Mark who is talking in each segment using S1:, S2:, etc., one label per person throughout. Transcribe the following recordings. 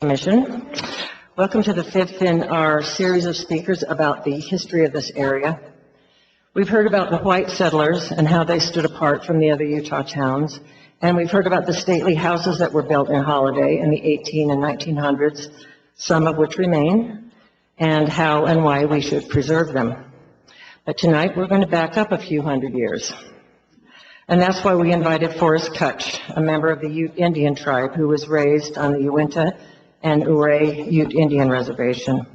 S1: Commission. Welcome to the fifth in our series of speakers about the history of this area. We've heard about the white settlers and how they stood apart from the other Utah towns, and we've heard about the stately houses that were built in Holiday in the 18 and 1900s, some of which remain, and how and why we should preserve them. But tonight we're going to back up a few hundred years. And that's why we invited Forrest Kutch, a member of the Ute Indian tribe who was raised on the Uinta and Ouray Ute Indian Reservation.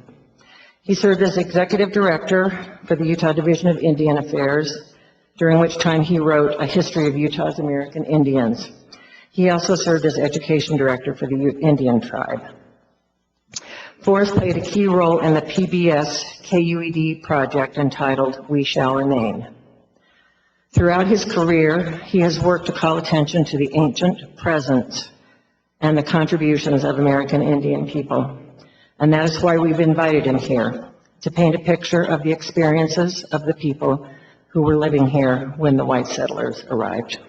S1: He served as executive director for the Utah Division of Indian Affairs, during which time he wrote A History of Utah's American Indians. He also served as education director for the Ute Indian tribe. Forrest played a key role in the PBS KUED project entitled We Shall Remain. Throughout his career, he has worked to call attention to the ancient presence and the contributions of American Indian people. And that is why we've invited him here, to paint a picture of the experiences of the people who were living here when the white settlers arrived.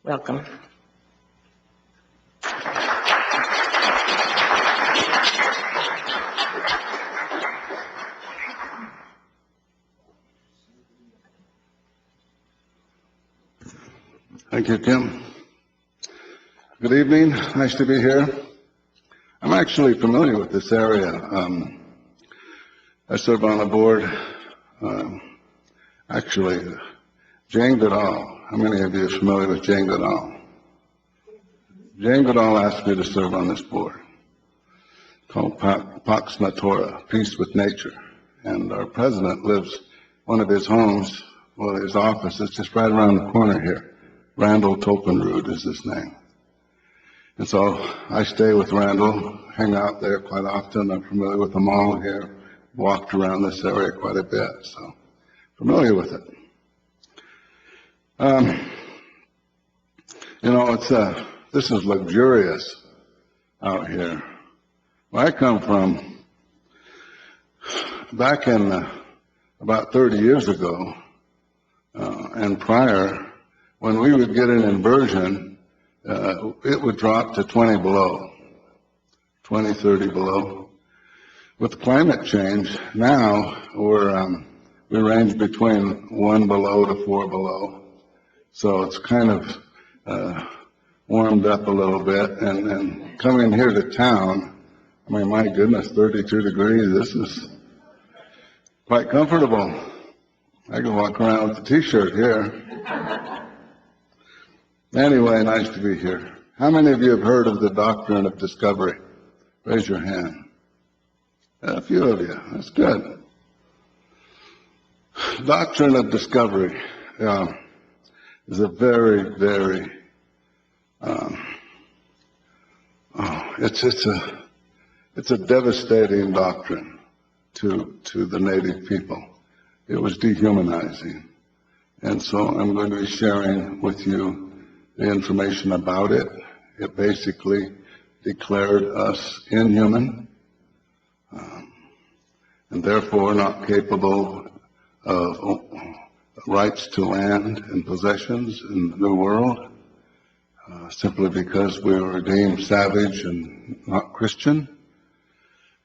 S1: Welcome.
S2: Thank you, Kim. Good evening. Nice to be here. I'm actually familiar with this area. I serve on a board, Jane Goodall. How many of you are familiar with Jane Goodall? Jane Goodall asked me to serve on this board called Pax Natura, Peace with Nature. And our president lives, one of his homes, well, his office is just right around the corner here. Randall Tolpenrud is his name. And so I stay with Randall, hang out there quite often. I'm familiar with the mall here, walked around this area quite a bit, so familiar with it. This is luxurious out here. Where I come from, back in about 30 years ago, and prior, when we would get an inversion, it would drop to 20 below, 20, 30 below. With climate change, now we range between 1 below to 4 below. So it's kind of warmed up a little bit. And coming here to town, I mean, my goodness, 32 degrees, this is quite comfortable. I can walk around with a t-shirt here. Anyway, nice to be here. How many of you have heard of the Doctrine of Discovery? Raise your hand. A few of you. That's good. Doctrine of Discovery is a very, very, it's a devastating doctrine to the native people. It was dehumanizing. And so I'm going to be sharing with you the information about it. It basically declared us inhuman and therefore not capable of rights to land and possessions in the New World, simply because we were deemed savage and not Christian.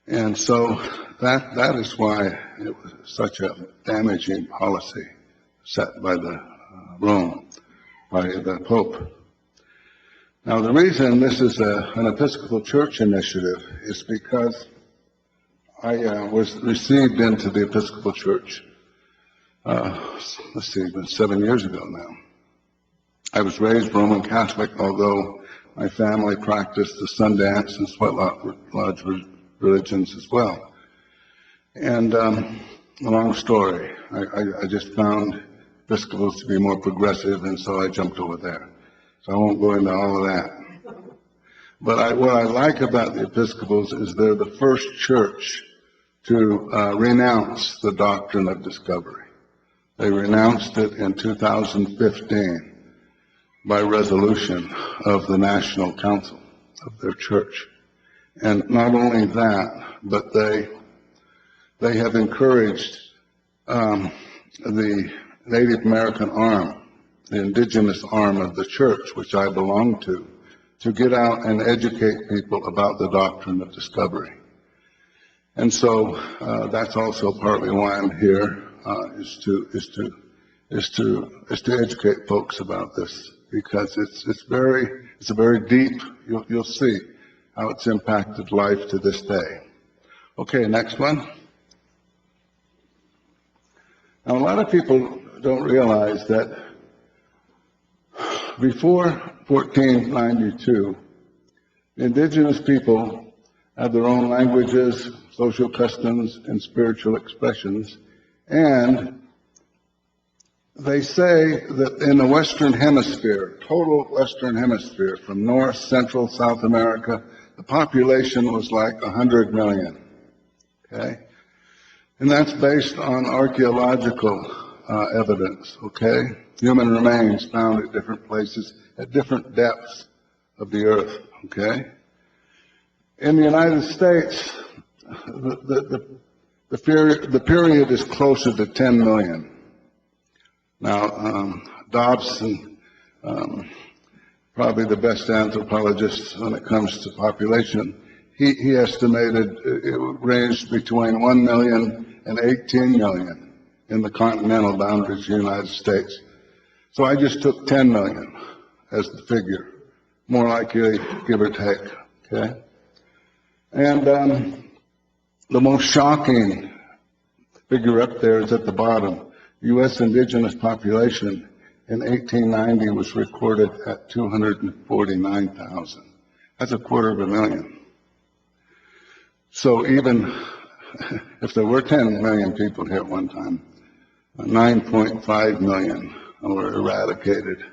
S2: And so that is why it was such a damaging policy set by the Rome, by the Pope. Now, the reason this is an Episcopal Church initiative is because I was received into the Episcopal Church, about 7 years ago now. I was raised Roman Catholic, although my family practiced the Sundance and Sweat Lodge religions as well. And a long story. I just found Episcopals to be more progressive, and so I jumped over there. So I won't go into all of that. But what I like about the Episcopals is they're the first church to renounce the Doctrine of Discovery. They renounced it in 2015 by resolution of the National Council of their church. And not only that, but they have encouraged the Native American arm, the indigenous arm of the church, which I belong to get out and educate people about the doctrine of discovery. And so that's also partly why I'm here, is to educate folks about this, because it's a very deep. You'll see how it's impacted life to this day. Okay, next one. Now, a lot of people don't realize that before 1492, indigenous people had their own languages, social customs, and spiritual expressions, and they say that in the Western Hemisphere, total Western Hemisphere, from North, Central, South America, the population was like 100 million, okay? And that's based on archaeological evidence, okay? Human remains found at different places, at different depths of the earth, okay? In the United States, the period is closer to 10 million. Now, Dobson, probably the best anthropologist when it comes to population, he estimated it ranged between 1 million and 18 million in the continental boundaries of the United States. So I just took 10 million as the figure, more likely, give or take, okay? And the most shocking figure up there is at the bottom. U.S. indigenous population in 1890 was recorded at 249,000. That's 250,000. So even if there were 10 million people here at one time, 9.5 million were eradicated,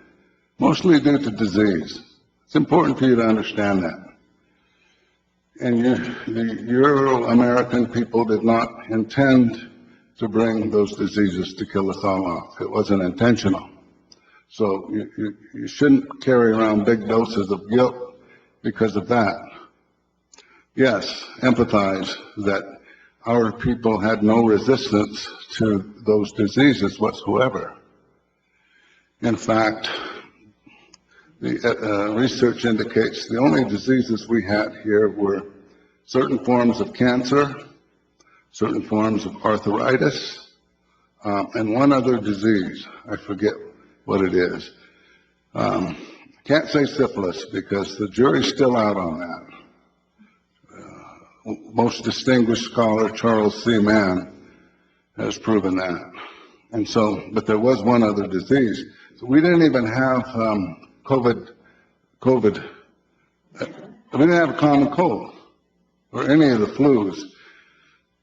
S2: mostly due to disease. It's important for you to understand that. And the Euro-American people did not intend to bring those diseases to kill us all off. It wasn't intentional. So you shouldn't carry around big doses of guilt because of that. Yes, empathize that our people had no resistance to those diseases whatsoever. In fact, the research indicates the only diseases we had here were certain forms of cancer, certain forms of arthritis, and one other disease. I forget what it is. Can't say syphilis because the jury's still out on that. Most distinguished scholar Charles C. Mann has proven that. And so, but there was one other disease. So we didn't even have COVID. We didn't have a common cold or any of the flus.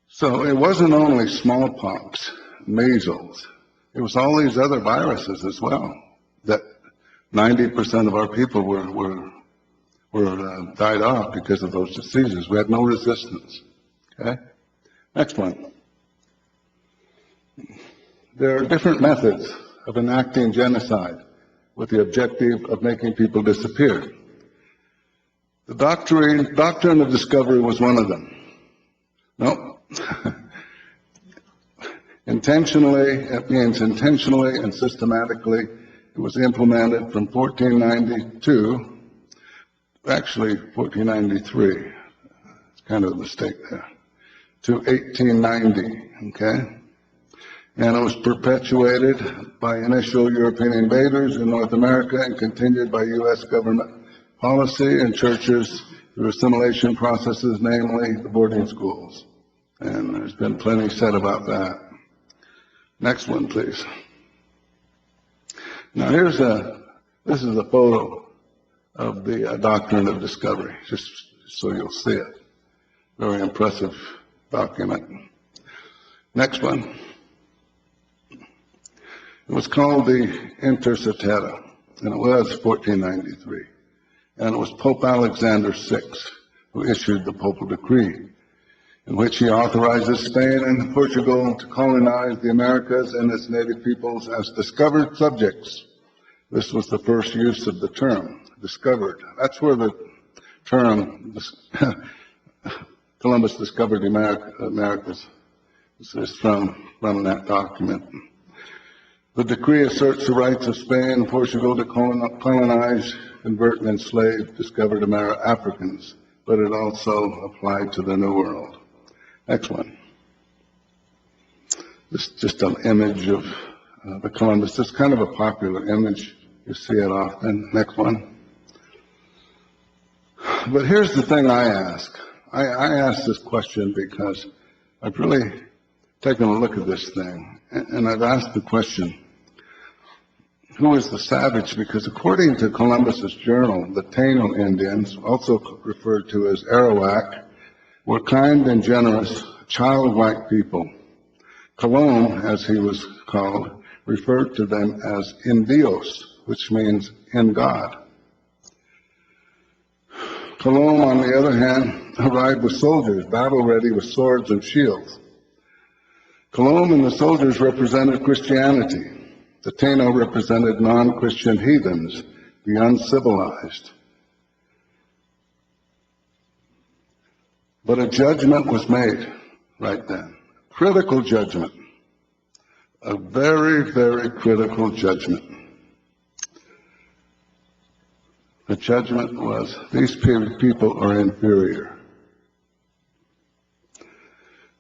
S2: So it wasn't only smallpox, measles. It was all these other viruses as well that 90% of our people were died off because of those diseases. We had no resistance. Okay? Next one. There are different methods of enacting genocide with the objective of making people disappear. The doctrine of discovery was one of them. No. Intentionally, it means intentionally and systematically. It was implemented from 1492, actually 1493, it's kind of a mistake there, to 1890, okay? And it was perpetuated by initial European invaders in North America and continued by U.S. government policy and churches through assimilation processes, namely the boarding schools. And there's been plenty said about that. Next one, please. Now this is a photo of the doctrine of discovery, just so you'll see it. Very impressive document. Next one. It was called the Inter Cetera, and it was 1493. And it was Pope Alexander VI who issued the papal decree, in which he authorizes Spain and Portugal to colonize the Americas and its native peoples as discovered subjects. This was the first use of the term, discovered. That's where the term Columbus discovered the Americas is from that document. The decree asserts the rights of Spain and Portugal to colonize, convert, and enslave discovered Africans, but it also applied to the New World. Next one. This is just an image of the Columbus. It's kind of a popular image. You see it often. Next one. But here's the thing I ask. I ask this question because I've really taken a look at this thing, and I've asked the question, who is the savage? Because according to Columbus's journal, the Taino Indians, also referred to as Arawak, were kind and generous, childlike people. Colon, as he was called, referred to them as Indios, which means in God. Colon, on the other hand, arrived with soldiers, battle-ready with swords and shields. Colon and the soldiers represented Christianity. The Taino represented non-Christian heathens, the uncivilized. But a judgment was made right then. Critical judgment. A very, very critical judgment. The judgment was, these people are inferior.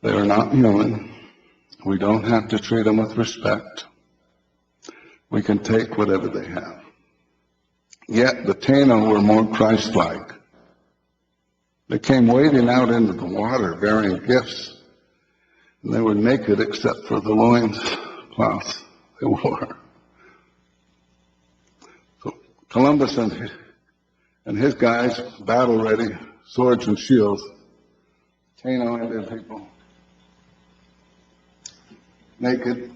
S2: They are not human. We don't have to treat them with respect. We can take whatever they have. Yet the Taino were more Christ-like. They came wading out into the water bearing gifts, and they were naked except for the loins cloths they wore. So Columbus and his guys, battle-ready, swords and shields, Taino Indian people, naked.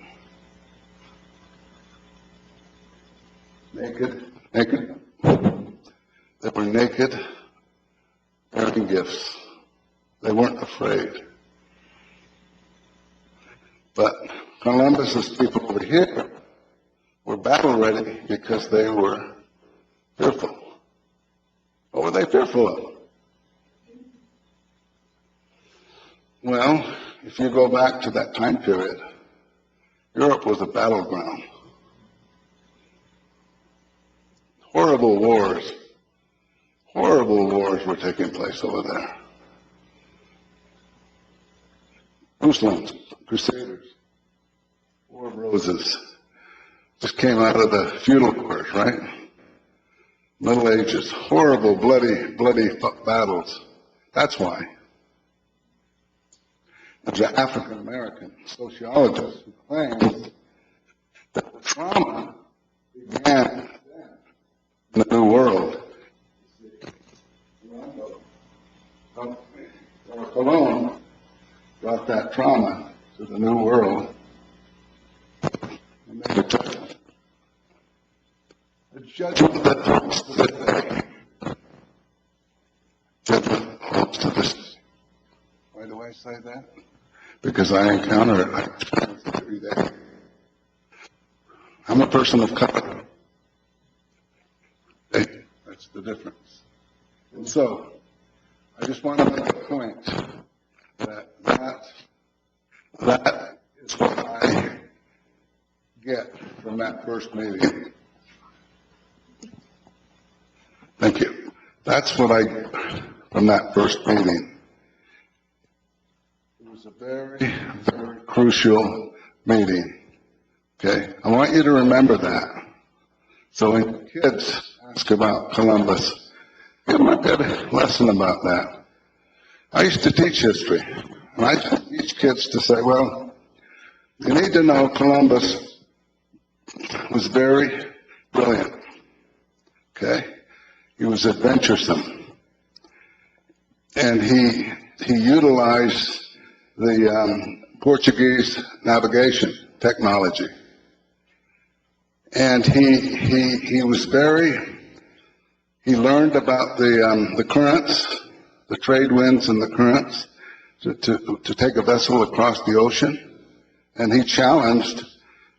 S2: They were naked, bearing gifts. They weren't afraid. But Columbus's people over here were battle ready because they were fearful. What were they fearful of? Well, if you go back to that time period, Europe was a battleground. Horrible wars were taking place over there. Muslims, Crusaders, War of Roses, just came out of the feudal wars, right? Middle Ages, horrible, bloody battles. That's why. There's an African American sociologist who claims that the trauma began in the New World. Colon brought that trauma to the New World and made a judgment. A judgment that holds to this day. Judgment holds to this day. Why do I say that? Because I encounter it. I experience it every day. I'm a person of color. Hey, that's the difference. And so, I just want to make a point that is what I get from that first meeting. Thank you. That's what I get from that first meeting. It was a very, very crucial meeting. Okay? I want you to remember that. So when kids ask about Columbus, give them a good lesson about that. I used to teach history, and I teach kids to say, well, you need to know Columbus was very brilliant. Okay? He was adventuresome. And he utilized the Portuguese navigation technology. And he was he learned about the currents, the trade winds and the currents to take a vessel across the ocean. And he challenged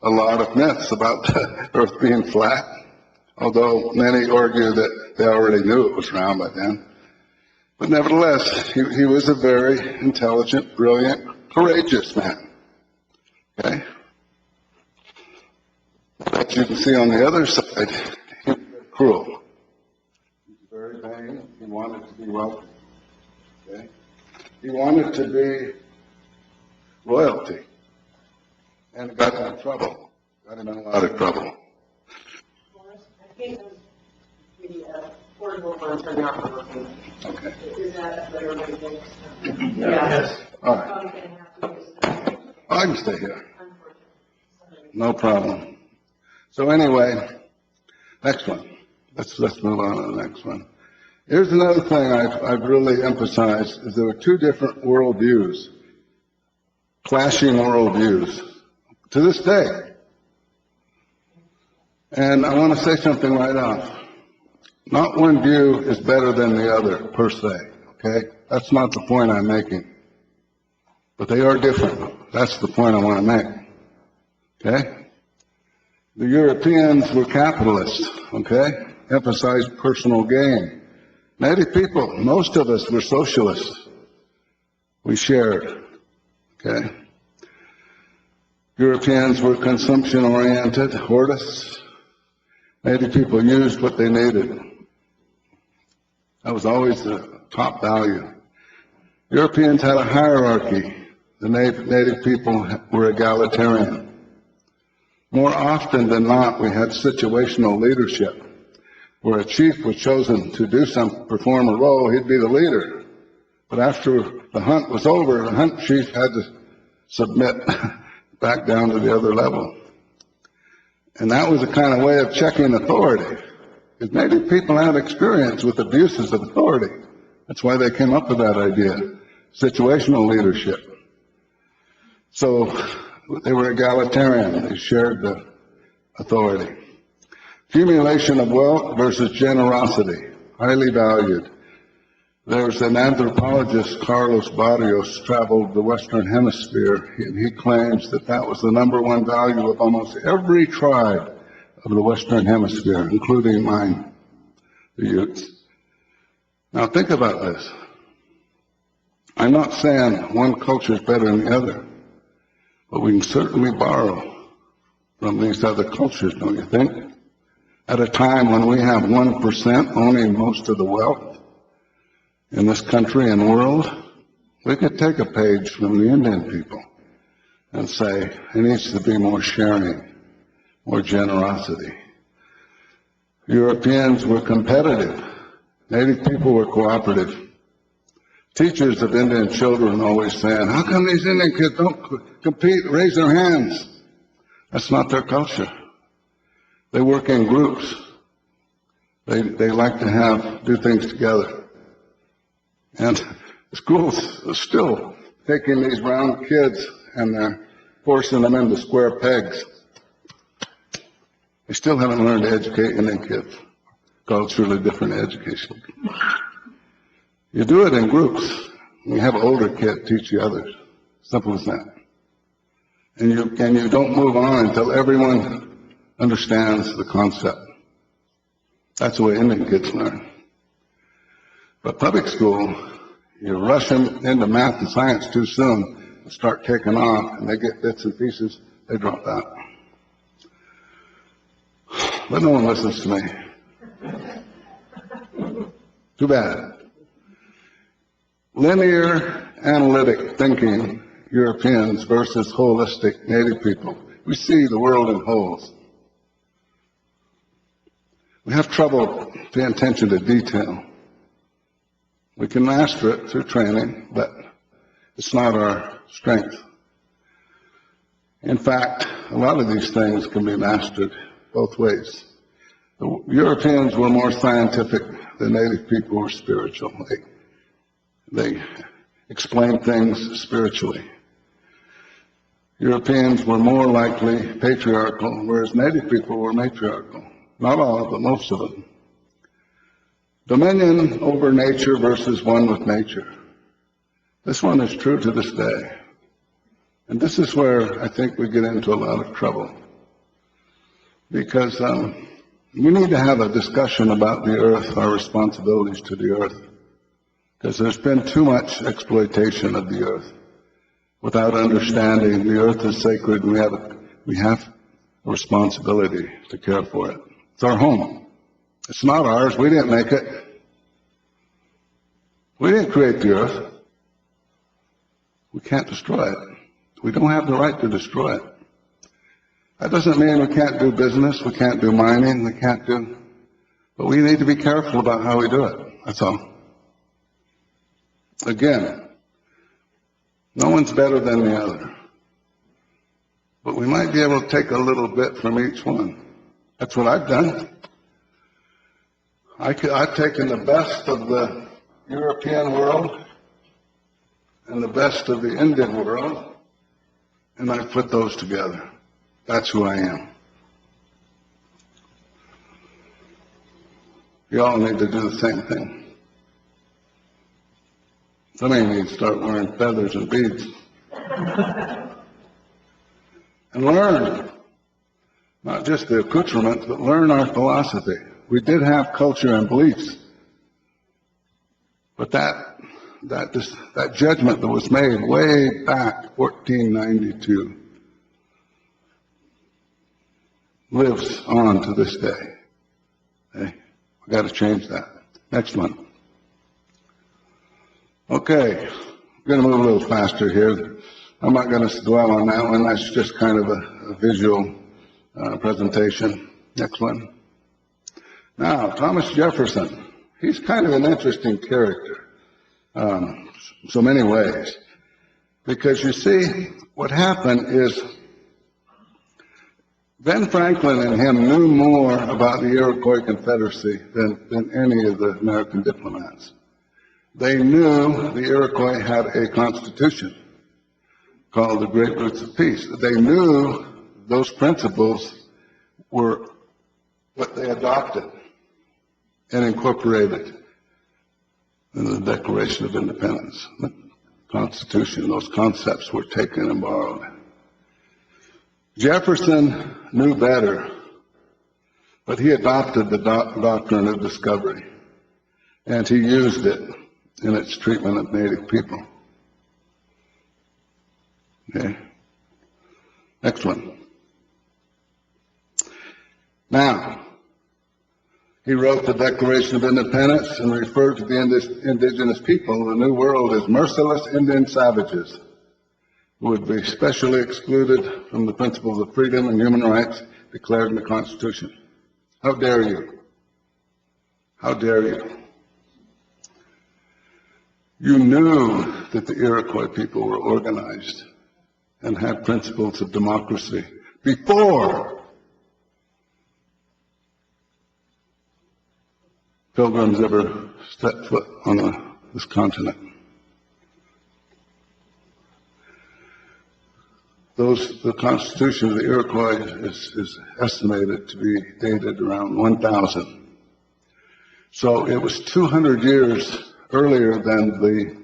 S2: a lot of myths about the earth being flat, although many argue that they already knew it was round by then. But nevertheless, he was a very intelligent, brilliant, courageous man. Okay? As you can see on the other side, he was cruel. He was very vain. He wanted to be wealthy. Okay? He wanted to be royalty. And got him in trouble. Got him in a lot of trouble.
S1: I think the portable ones are not working.
S2: Okay.
S1: Is that what everybody thinks?
S2: Yes. All right.
S1: Probably going to have to use that.
S2: I can stay here.
S1: Unfortunately.
S2: No problem. So anyway, next one. Let's move on to the next one. Here's another thing I've really emphasized is there were two different worldviews, clashing worldviews, to this day. And I want to say something right off. Not one view is better than the other, per se, okay? That's not the point I'm making. But they are different. That's the point I want to make, okay? The Europeans were capitalists, okay? Emphasized personal gain. Native people, most of us were socialists. We shared, okay? Europeans were consumption-oriented, hoardists. Native people used what they needed. That was always the top value. Europeans had a hierarchy. The native people were egalitarian. More often than not, we had situational leadership, where a chief was chosen to perform a role, he'd be the leader. But after the hunt was over, the hunt chief had to submit back down to the other level. And that was a kind of way of checking authority. Because native people had experience with abuses of authority. That's why they came up with that idea, situational leadership. So they were egalitarian. They shared the authority. Accumulation of wealth versus generosity, highly valued. There's an anthropologist, Carlos Barrios, traveled the Western Hemisphere, and he claims that that was the number one value of almost every tribe of the Western Hemisphere, including mine, the Utes. Now think about this. I'm not saying one culture is better than the other, but we can certainly borrow from these other cultures, don't you think? At a time when we have 1% owning most of the wealth in this country and world, we could take a page from the Indian people and say there needs to be more sharing, more generosity. Europeans were competitive. Native people were cooperative. Teachers of Indian children always saying, how come these Indian kids don't compete, raise their hands? That's not their culture. They work in groups. They like to do things together. And schools are still taking these brown kids and they're forcing them into square pegs. They still haven't learned to educate Indian kids. Culturally different education. You do it in groups. You have an older kid teach the others. Simple as that. And you don't move on until everyone understands the concept. That's the way Indian kids learn. But public school, you rush them into math and science too soon and start taking off, and they get bits and pieces, they drop out. But no one listens to me. Too bad. Linear analytic thinking, Europeans versus holistic native people. We see the world in wholes. We have trouble paying attention to detail. We can master it through training, but it's not our strength. In fact, a lot of these things can be mastered both ways. The Europeans were more scientific. The native people were spiritual. They explained things spiritually. Europeans were more likely patriarchal, whereas native people were matriarchal. Not all, but most of them. Dominion over nature versus one with nature. This one is true to this day. And this is where I think we get into a lot of trouble. Because we need to have a discussion about the earth, our responsibilities to the earth. Because there's been too much exploitation of the earth without understanding the earth is sacred and we have a responsibility to care for it. It's our home. It's not ours. We didn't make it. We didn't create the earth. We can't destroy it. We don't have the right to destroy it. That doesn't mean we can't do business, we can't do mining, but we need to be careful about how we do it. That's all. Again, no one's better than the other. But we might be able to take a little bit from each one. That's what I've done. I've taken the best of the European world and the best of the Indian world, and I've put those together. That's who I am. You all need to do the same thing. Some of you need to start wearing feathers and beads. And learn, not just the accoutrements, but learn our philosophy. We did have culture and beliefs, but that judgment that was made way back 1492 lives on to this day. Okay? We've got to change that. Next one. Okay, we're going to move a little faster here. I'm not going to dwell on that one. That's just kind of a visual presentation. Next one. Now, Thomas Jefferson. He's kind of an interesting character, so many ways. Because you see, what happened is Ben Franklin and him knew more about the Iroquois Confederacy than any of the American diplomats. They knew the Iroquois had a constitution called the Great Roots of Peace. They knew those principles were what they adopted and incorporated in the Declaration of Independence. The Constitution, those concepts were taken and borrowed. Jefferson knew better, but he adopted the doctrine of discovery, and he used it in its treatment of Native people. Okay. Next one. Now, he wrote the Declaration of Independence and referred to the indigenous people of the New World as merciless Indian savages who would be specially excluded from the principles of freedom and human rights declared in the Constitution. How dare you? How dare you? You knew that the Iroquois people were organized and had principles of democracy before pilgrims ever stepped foot on this continent. The Constitution of the Iroquois is estimated to be dated around 1000. So it was 200 years earlier than the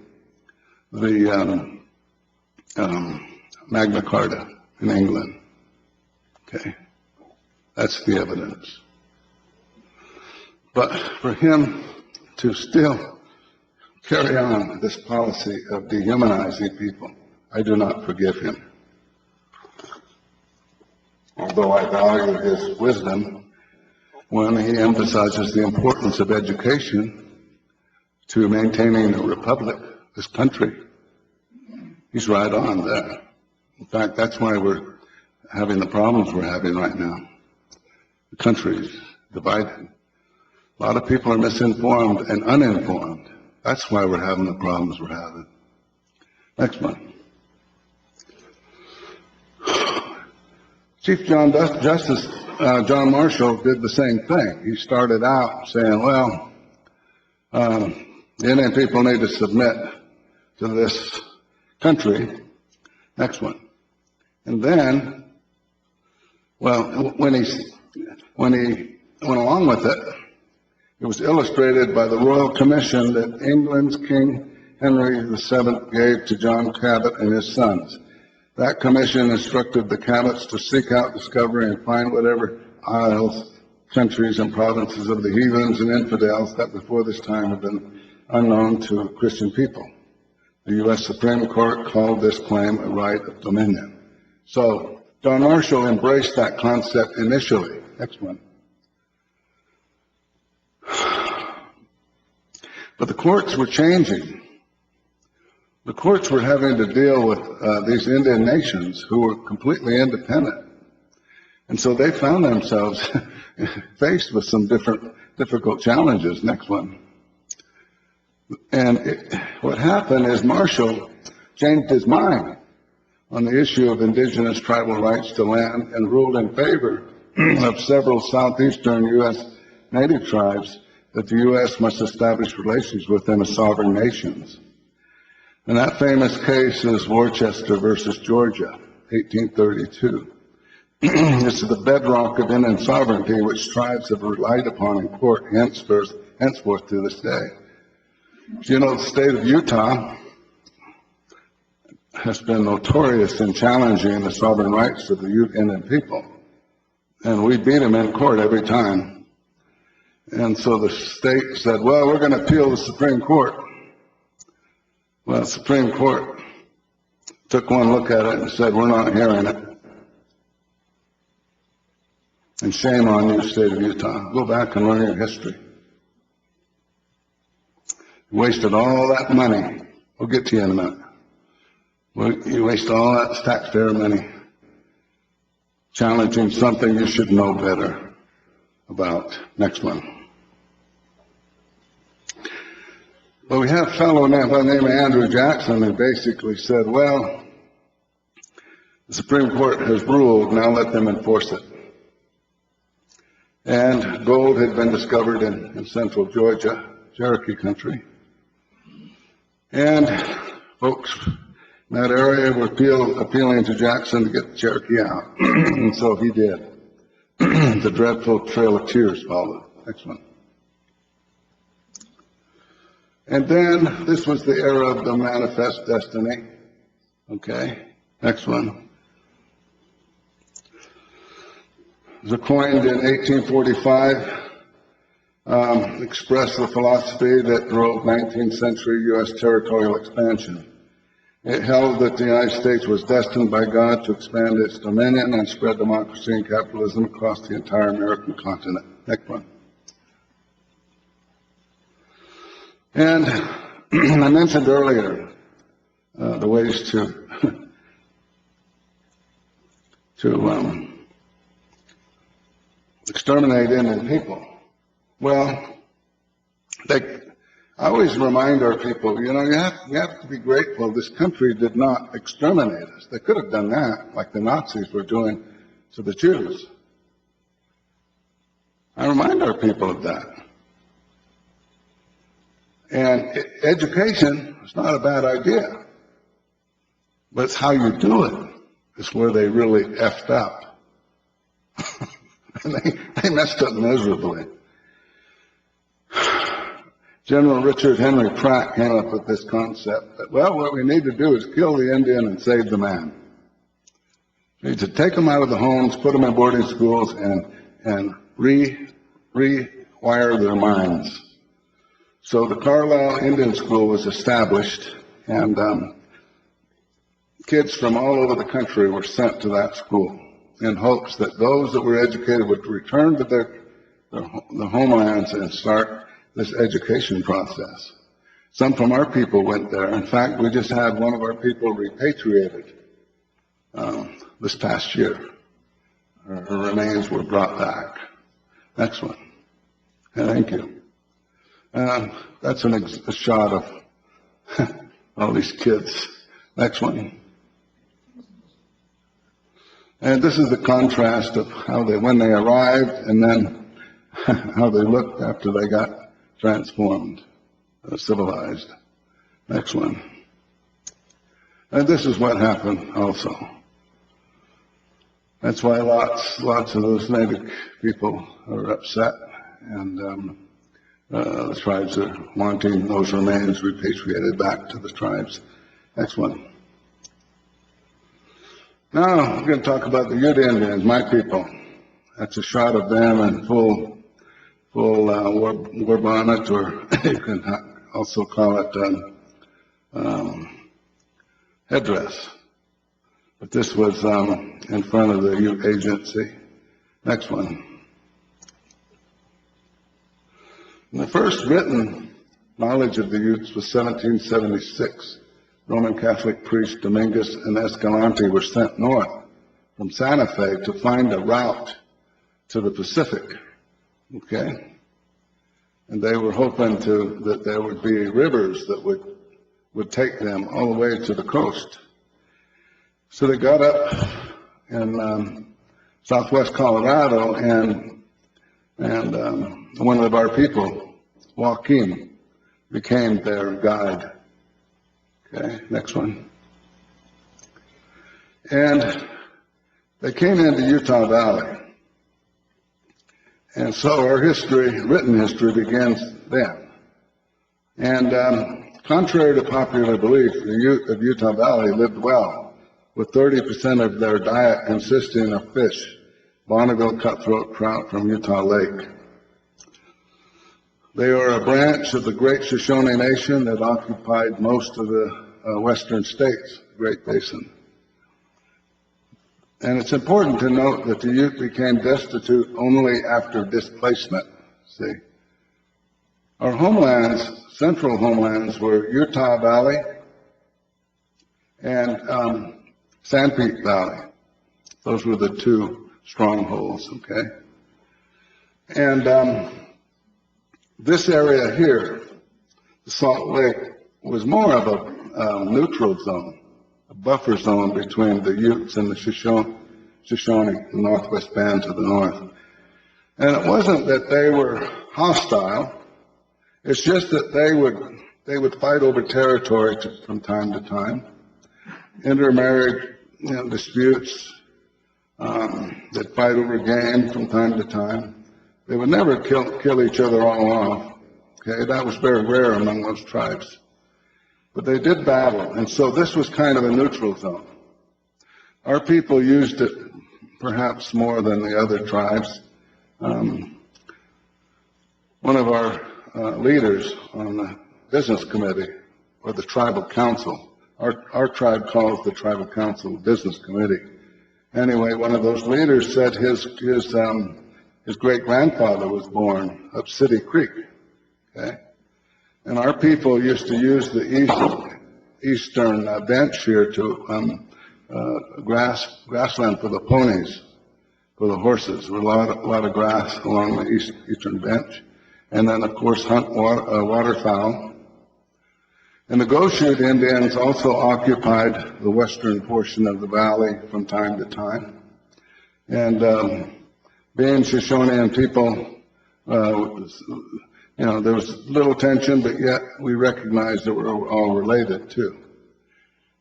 S2: Magna Carta in England. Okay, that's the evidence. But for him to still carry on this policy of dehumanizing people, I do not forgive him. Although I value his wisdom when he emphasizes the importance of education to maintaining a republic, this country. He's right on there. In fact, that's why we're having the problems we're having right now. The country's divided. A lot of people are misinformed and uninformed. That's why we're having the problems we're having. Next one. Chief Justice John Marshall did the same thing. He started out saying, well, the Indian people need to submit to this country. Next one. And then, well, when he went along with it, it was illustrated by the royal commission that England's King Henry VII gave to John Cabot and his sons. That commission instructed the Cabots to seek out, discover, and find whatever isles, countries, and provinces of the heathens and infidels that before this time had been unknown to Christian people. The U.S. Supreme Court called this claim a right of dominion. So John Marshall embraced that concept initially. Next one. But the courts were changing. The courts were having to deal with these Indian nations who were completely independent. And so they found themselves faced with some difficult challenges. Next one. And what happened is Marshall changed his mind on the issue of indigenous tribal rights to land and ruled in favor of several southeastern U.S. native tribes that the U.S. must establish relations with them as sovereign nations. And that famous case is Worcester versus Georgia, 1832. This is the bedrock of Indian sovereignty, which tribes have relied upon in court henceforth to this day. You know, the state of Utah has been notorious in challenging the sovereign rights of the Indian people. And we beat them in court every time. And so the state said, well, we're going to appeal the Supreme Court. Well, the Supreme Court took one look at it and said, we're not hearing it. And shame on you, state of Utah. Go back and learn your history. You wasted all that money. We'll get to you in a minute. You waste all that taxpayer money challenging something you should know better about. Next one. Well, we have a fellow by the name of Andrew Jackson who basically said, well, the Supreme Court has ruled, now let them enforce it. And gold had been discovered in central Georgia, Cherokee country. And folks in that area were appealing to Jackson to get the Cherokee out. And so he did. The dreadful trail of tears followed. Next one. And then this was the era of the manifest destiny. Okay. Next one. It was coined in 1845. Expressed the philosophy that drove 19th century U.S. territorial expansion. It held that the United States was destined by God to expand its dominion and spread democracy and capitalism across the entire American continent. Next one. And I mentioned earlier the ways to exterminate Indian people. Well, I always remind our people, you know, you have to be grateful this country did not exterminate us. They could have done that, like the Nazis were doing to the Jews. I remind our people of that. And education is not a bad idea, but it's how you do it is where they really effed up. And they messed up miserably. General Richard Henry Pratt came up with this concept that, well, what we need to do is kill the Indian and save the man. We need to take them out of the homes, put them in boarding schools, and rewire their minds. So the Carlisle Indian School was established, and kids from all over the country were sent to that school in hopes that those that were educated would return to their homelands and start this education process. Some from our people went there. In fact, we just had one of our people repatriated this past year. Her remains were brought back. Next one. Thank you. That's a shot of all these kids. Next one. And this is the contrast of how when they arrived and then how they looked after they got transformed, civilized. Next one. And this is what happened also. That's why lots of those native people are upset, and the tribes are wanting those remains repatriated back to the tribes. Next one. Now, I'm going to talk about the Ute Indians, my people. That's a shot of them in full war bonnet, or you can also call it headdress. But this was in front of the Ute Agency. Next one. And the first written knowledge of the Utes was 1776. Roman Catholic priest Dominguez and Escalante were sent north from Santa Fe to find a route to the Pacific. Okay? And they were hoping that there would be rivers that would take them all the way to the coast. So they got up in southwest Colorado, and one of our people, Joaquin, became their guide. Okay, next one. And they came into Utah Valley. And so our history, written history, begins then. And contrary to popular belief, the Ute of Utah Valley lived well, with 30% of their diet consisting of fish, Bonneville cutthroat trout from Utah Lake. They are a branch of the Great Shoshone Nation that occupied most of the western states, Great Basin. And it's important to note that the Ute became destitute only after displacement. See, our homelands, central homelands, were Utah Valley and Sanpete Valley. Those were the two strongholds, okay? And this area here, the Salt Lake, was more of a neutral zone, a buffer zone between the Utes and the Shoshone, the Northwest Band to the north. And it wasn't that they were hostile. It's just that they would fight over territory from time to time, intermarriage disputes. They'd fight over game from time to time. They would never kill each other all off. Okay, that was very rare among those tribes. But they did battle, and so this was kind of a neutral zone. Our people used it perhaps more than the other tribes. One of our leaders on the business committee, or the tribal council, our tribe calls the tribal council the business committee. Anyway, one of those leaders said his great-grandfather was born up City Creek. Okay? And our people used to use the eastern bench here to grassland for the ponies, for the horses. There was a lot of grass along the eastern bench. And then, of course, hunt waterfowl. And the Goshute Indians also occupied the western portion of the valley from time to time. And being Shoshone people, there was little tension, but yet we recognized that we're all related too.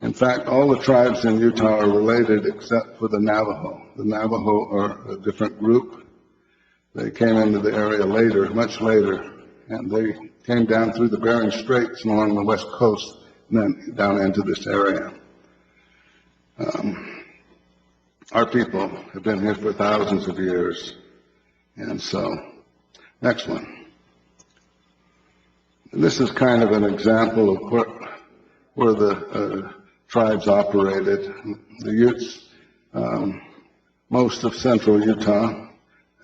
S2: In fact, all the tribes in Utah are related except for the Navajo. The Navajo are a different group. They came into the area later, much later, and they came down through the Bering Straits and along the west coast, and then down into this area. Our people have been here for thousands of years. And so, next one. And this is kind of an example of where the tribes operated. The Utes, most of central Utah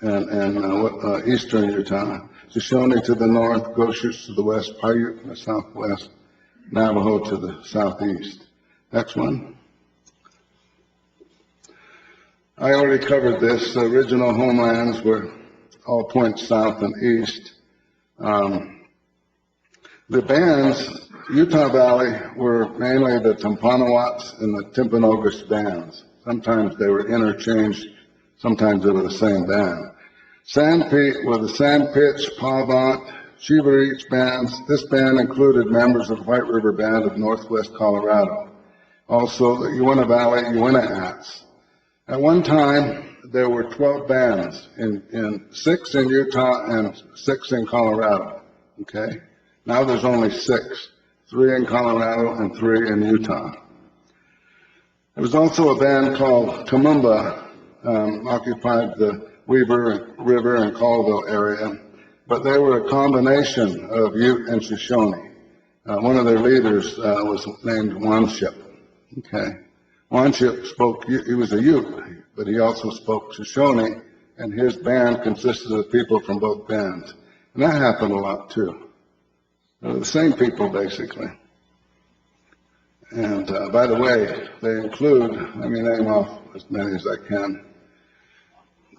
S2: and eastern Utah, Shoshone to the north, Goshutes to the west, Paiute to the southwest, Navajo to the southeast. Next one. I already covered this. The original homelands were all points south and east. The bands, Utah Valley, were mainly the Timpanowats and the Timpanogos bands. Sometimes they were interchanged, sometimes they were the same band. Sanpete were the Sandpitch, Pavant, Cheeverich bands. This band included members of the White River Band of Northwest Colorado. Also the Uinta Valley Uinta-ats. At one time, there were 12 bands, 6 in Utah and 6 in Colorado. Okay? Now there's only 6, 3 in Colorado and 3 in Utah. There was also a band called Tumumba, occupied the Weaver River and Colville area, but they were a combination of Ute and Shoshone. One of their leaders was named Wanship. Okay. Wanship spoke, he was a Ute, but he also spoke Shoshone, and his band consisted of people from both bands. And that happened a lot too. They're the same people, basically. And by the way, they include, let me name off as many as I can.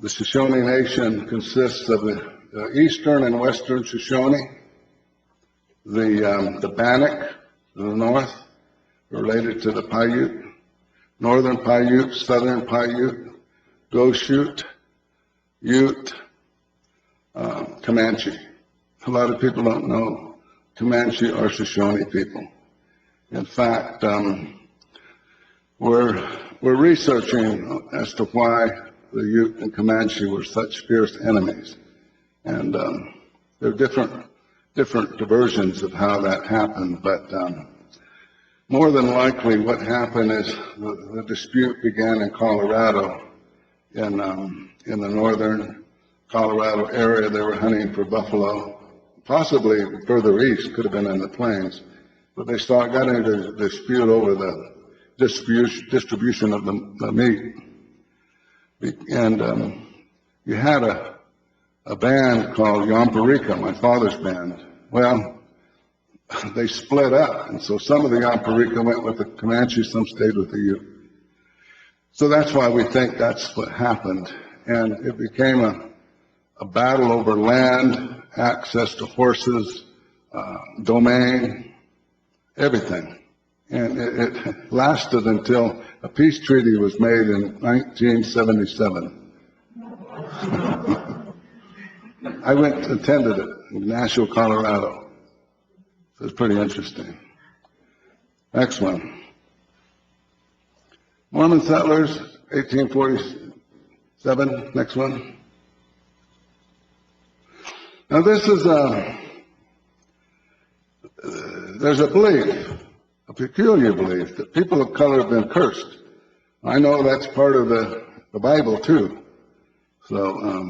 S2: The Shoshone Nation consists of the eastern and western Shoshone, the Bannock to the north, related to the Paiute, northern Paiute, southern Paiute, Goshute, Ute, Comanche. A lot of people don't know Comanche or Shoshone people. In fact, we're researching as to why the Ute and Comanche were such fierce enemies. And there are different versions of how that happened, but more than likely what happened is the dispute began in Colorado, in the northern Colorado area. They were hunting for buffalo, possibly further east, could have been in the plains, but they got into a dispute over the distribution of the meat. And you had a band called Yamparika, my father's band. Well, they split up, and so some of the Yamparika went with the Comanche, some stayed with the Ute. So that's why we think that's what happened. And it became a battle over land, access to horses, domain, everything. And it lasted until a peace treaty was made in 1977. I went and attended it in Nashville, Colorado. So it's pretty interesting. Next one. Mormon settlers, 1847. Next one. Now this is there's a belief, a peculiar belief, that people of color have been cursed. I know that's part of the Bible too. So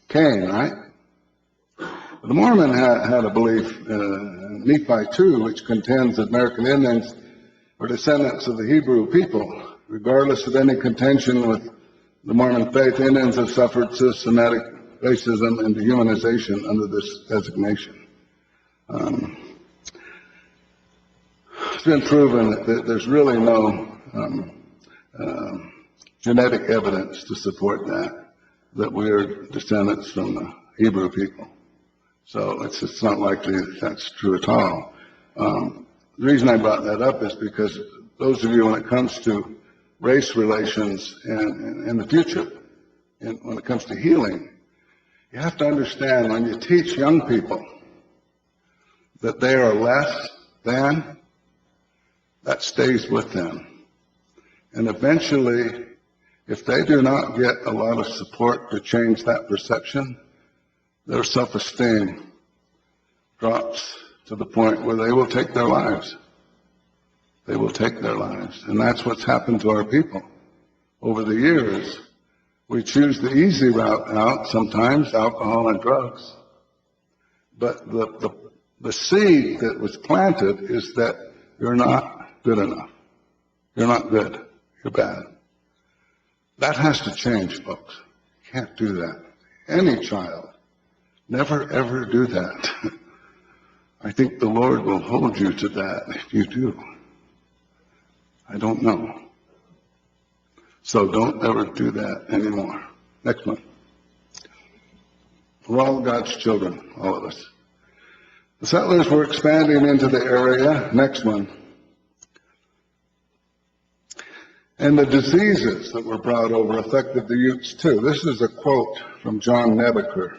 S2: Cain, right? The Mormon had a belief, Nephi 2, which contends that American Indians were descendants of the Hebrew people. Regardless of any contention with the Mormon faith, Indians have suffered systematic racism and dehumanization under this designation. It's been proven that there's really no genetic evidence to support that we are descendants from the Hebrew people. So it's not likely that that's true at all. The reason I brought that up is because those of you, when it comes to race relations and in the future, and when it comes to healing, you have to understand when you teach young people that they are less than, that stays with them. And eventually, if they do not get a lot of support to change that perception, their self-esteem drops to the point where they will take their lives. They will take their lives. And that's what's happened to our people. Over the years, we choose the easy route out, sometimes alcohol and drugs. But the seed that was planted is that you're not good enough. You're not good. You're bad. That has to change, folks. You can't do that. Any child. Never, ever do that. I think the Lord will hold you to that if you do. I don't know. So don't ever do that anymore. Next one. We're all God's children, all of us. The settlers were expanding into the area. Next one. And the diseases that were brought over affected the Utes too. This is a quote from John Nebeker.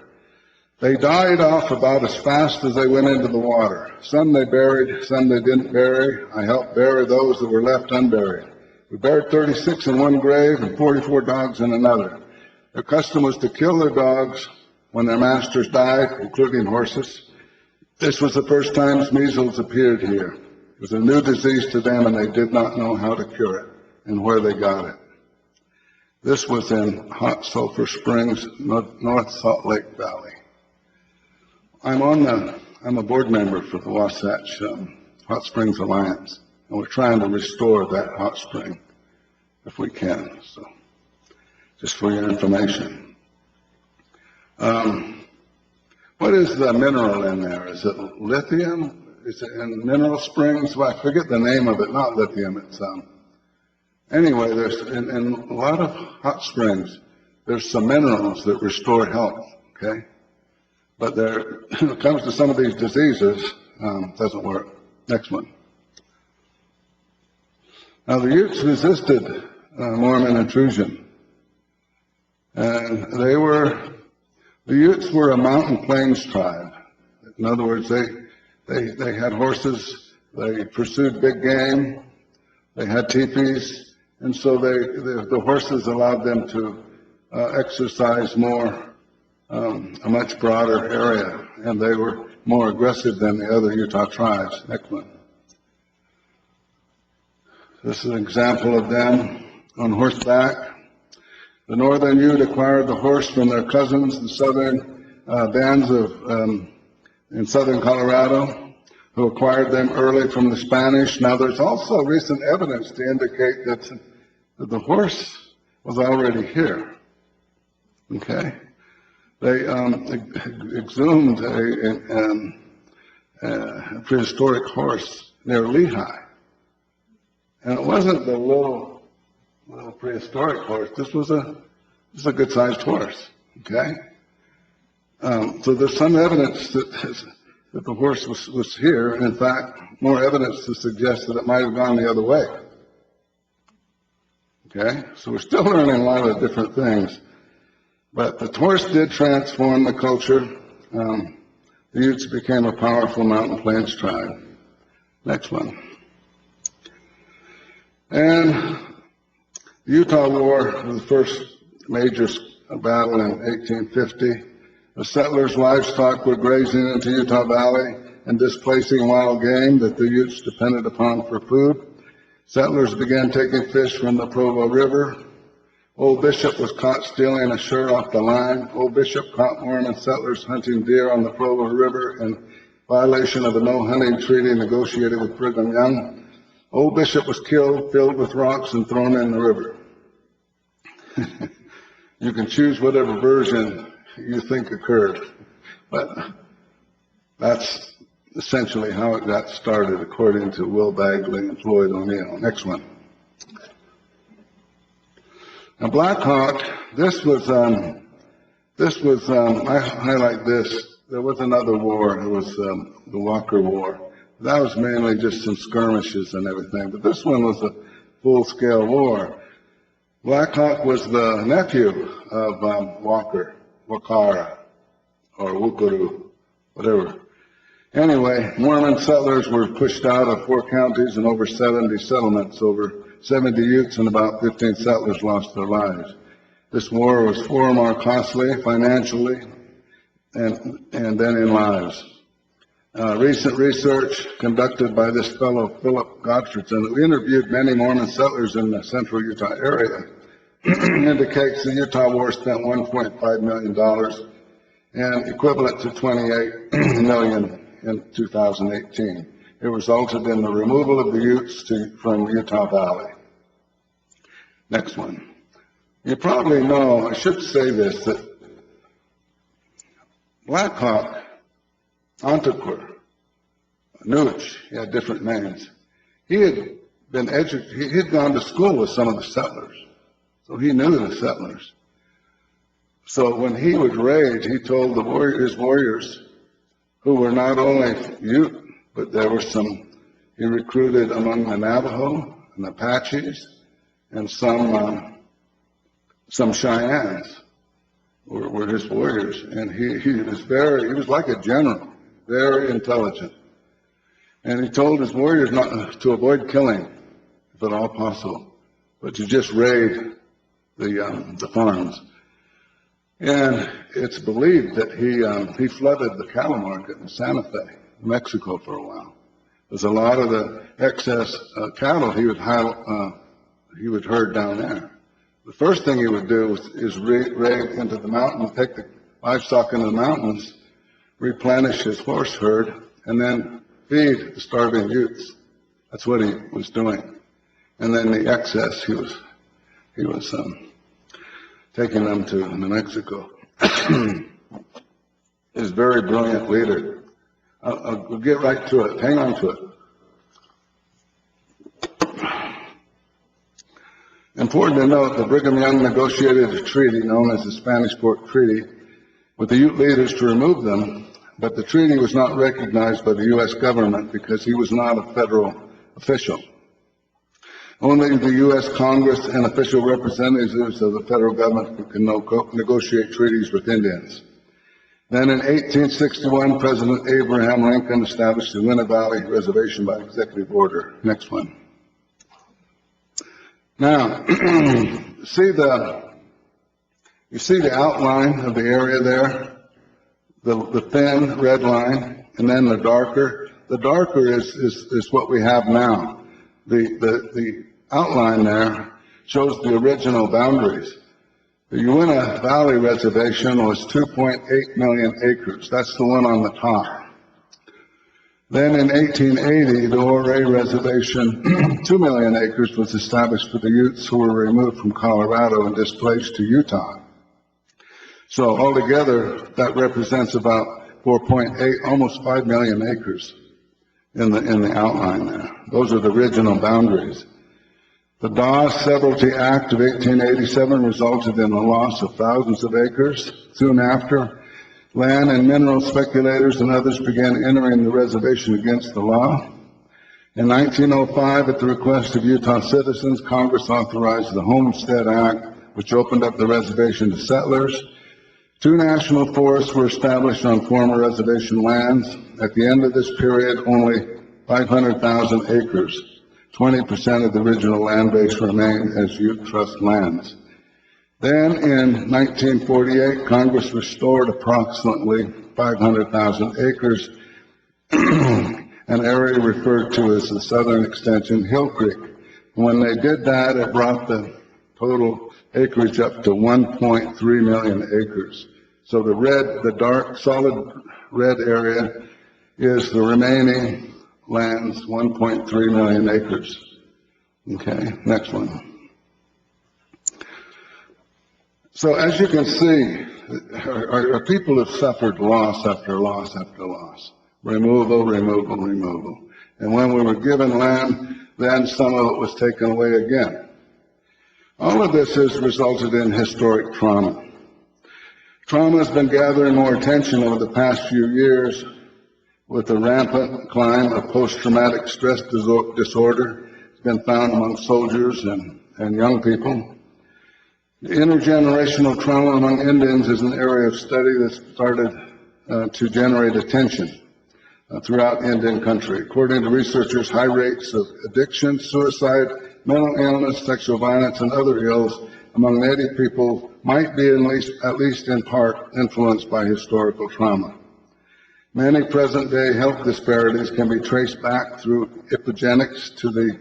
S2: They died off about as fast as they went into the water. Some they buried, some they didn't bury. I helped bury those that were left unburied. We buried 36 in one grave and 44 dogs in another. Their custom was to kill their dogs when their masters died, including horses. This was the first time measles appeared here. It was a new disease to them, and they did not know how to cure it and where they got it. This was in Hot Sulphur Springs, North Salt Lake Valley. I'm a board member for the Wasatch Hot Springs Alliance. And we're trying to restore that hot spring if we can. So, just for your information. What is the mineral in there? Is it lithium? Is it in Mineral Springs? Well, I forget the name of it. Not lithium. It's anyway. There's in a lot of hot springs. There's some minerals that restore health. Okay, but when it comes to some of these diseases, doesn't work. Next one. Now the Utes resisted Mormon intrusion, and the Utes were a mountain plains tribe. In other words, they had horses, they pursued big game, they had teepees, and so the horses allowed them to exercise more, a much broader area, and they were more aggressive than the other Utah tribes. Next one. This is an example of them on horseback. The northern Ute acquired the horse from their cousins, the southern bands in southern Colorado, who acquired them early from the Spanish. Now, there's also recent evidence to indicate that the horse was already here. Okay? They exhumed a prehistoric horse near Lehi. And it wasn't the little prehistoric horse. This was a good-sized horse. Okay? So there's some evidence that the horse was here, and in fact, more evidence to suggest that it might have gone the other way. Okay? So we're still learning a lot of different things. But the horse did transform the culture. The Utes became a powerful mountain plains tribe. Next one. And the Utah War was the first major battle in 1850. The settlers' livestock were grazing into Utah Valley and displacing wild game that the Utes depended upon for food. Settlers began taking fish from the Provo River. Old Bishop was caught stealing a shirt off the line. Old Bishop caught Mormon settlers hunting deer on the Provo River in violation of a no-hunting treaty negotiated with Brigham Young. Old Bishop was killed, filled with rocks, and thrown in the river. You can choose whatever version you think occurred, but that's essentially how it got started, according to Will Bagley and Floyd O'Neill. Next one. Now, Black Hawk, this was, I highlight this. There was another war. It was the Walker War. That was mainly just some skirmishes and everything, but this one was a full-scale war. Black Hawk was the nephew of Wakara, or Wukuru, whatever. Anyway, Mormon settlers were pushed out of 4 counties and over 70 settlements. Over 70 Utes and about 15 settlers lost their lives. This war was far more costly financially and then in lives. Recent research conducted by this fellow, Philip Gottfredson, who interviewed many Mormon settlers in the central Utah area, indicates the Utah War spent $1.5 million and equivalent to $28 million in 2018. It resulted in the removal of the Utes from Utah Valley. Next one. You probably know, I should say this, that Black Hawk, Antiquar, Nuch, he had different names. He had been educated, he had gone to school with some of the settlers. So he knew the settlers. So when he would raid, he told his warriors, who were not only Ute, but there were he recruited among the Navajo and Apaches and some Cheyennes were his warriors. And he was like a general, very intelligent. And he told his warriors not to avoid killing, if at all possible, but to just raid the farms. And it's believed that he flooded the cattle market in Santa Fe, Mexico, for a while. There's a lot of the excess cattle he would herd down there. The first thing he would do is raid into the mountain, take the livestock into the mountains, replenish his horse herd, and then feed the starving Utes. That's what he was doing. And then the excess, he was taking them to New Mexico. He's a very brilliant leader. I'll get right to it. Hang on to it. Important to note that Brigham Young negotiated a treaty known as the Spanish Fork Treaty with the Ute leaders to remove them, but the treaty was not recognized by the U.S. government because he was not a federal official. Only the U.S. Congress and official representatives of the federal government can negotiate treaties with Indians. Then in 1861, President Abraham Lincoln established the Winter Valley Reservation by executive order. Next one. Now, you see the outline of the area there, the thin red line, and then the darker. The darker is what we have now. The outline there shows the original boundaries. The Uinta Valley Reservation was 2.8 million acres. That's the one on the top. Then in 1880, the Ouray Reservation, 2 million acres, was established for the Utes who were removed from Colorado and displaced to Utah. So altogether, that represents about 4.8, almost 5 million acres in the outline there. Those are the original boundaries. The Dawes Severalty Act of 1887 resulted in the loss of thousands of acres. Soon after, land and mineral speculators and others began entering the reservation against the law. In 1905, at the request of Utah citizens, Congress authorized the Homestead Act, which opened up the reservation to settlers. 2 national forests were established on former reservation lands. At the end of this period, only 500,000 acres, 20% of the original land base, remained as Ute Trust lands. Then in 1948, Congress restored approximately 500,000 acres, an area referred to as the southern extension, Hill Creek. When they did that, it brought the total acreage up to 1.3 million acres. So the dark, solid red area is the remaining lands, 1.3 million acres. Okay, next one. So as you can see, our people have suffered loss after loss after loss. Removal. And when we were given land, then some of it was taken away again. All of this has resulted in historic trauma. Trauma has been gathering more attention over the past few years with the rampant climb of post-traumatic stress disorder. It's been found among soldiers and young people. The intergenerational trauma among Indians is an area of study that started to generate attention throughout Indian country. According to researchers, high rates of addiction, suicide, mental illness, sexual violence, and other ills among Native people might be at least in part influenced by historical trauma. Many present-day health disparities can be traced back through epigenetics to the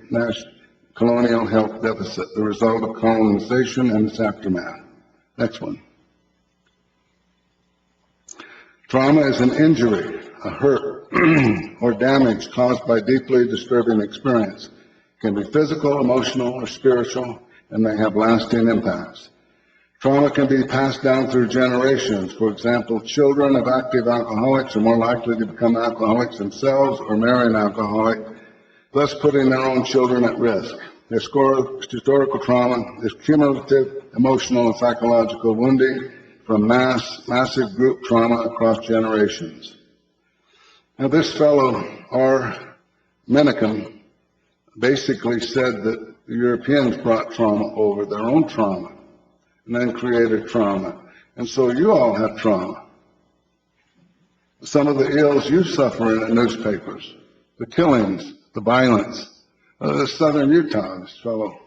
S2: colonial health deficit, the result of colonization and its aftermath. Next one. Trauma is an injury, a hurt, or damage caused by deeply disturbing experience. It can be physical, emotional, or spiritual, and may have lasting impacts. Trauma can be passed down through generations. For example, children of active alcoholics are more likely to become alcoholics themselves or marry an alcoholic, thus putting their own children at risk. Historical trauma is cumulative emotional and psychological wounding from massive group trauma across generations. Now, this fellow, R. Menachem, basically said that the Europeans brought trauma over, their own trauma, and then created trauma. And so you all have trauma. Some of the ills you suffer in the newspapers, the killings, the violence. Southern Utah, this fellow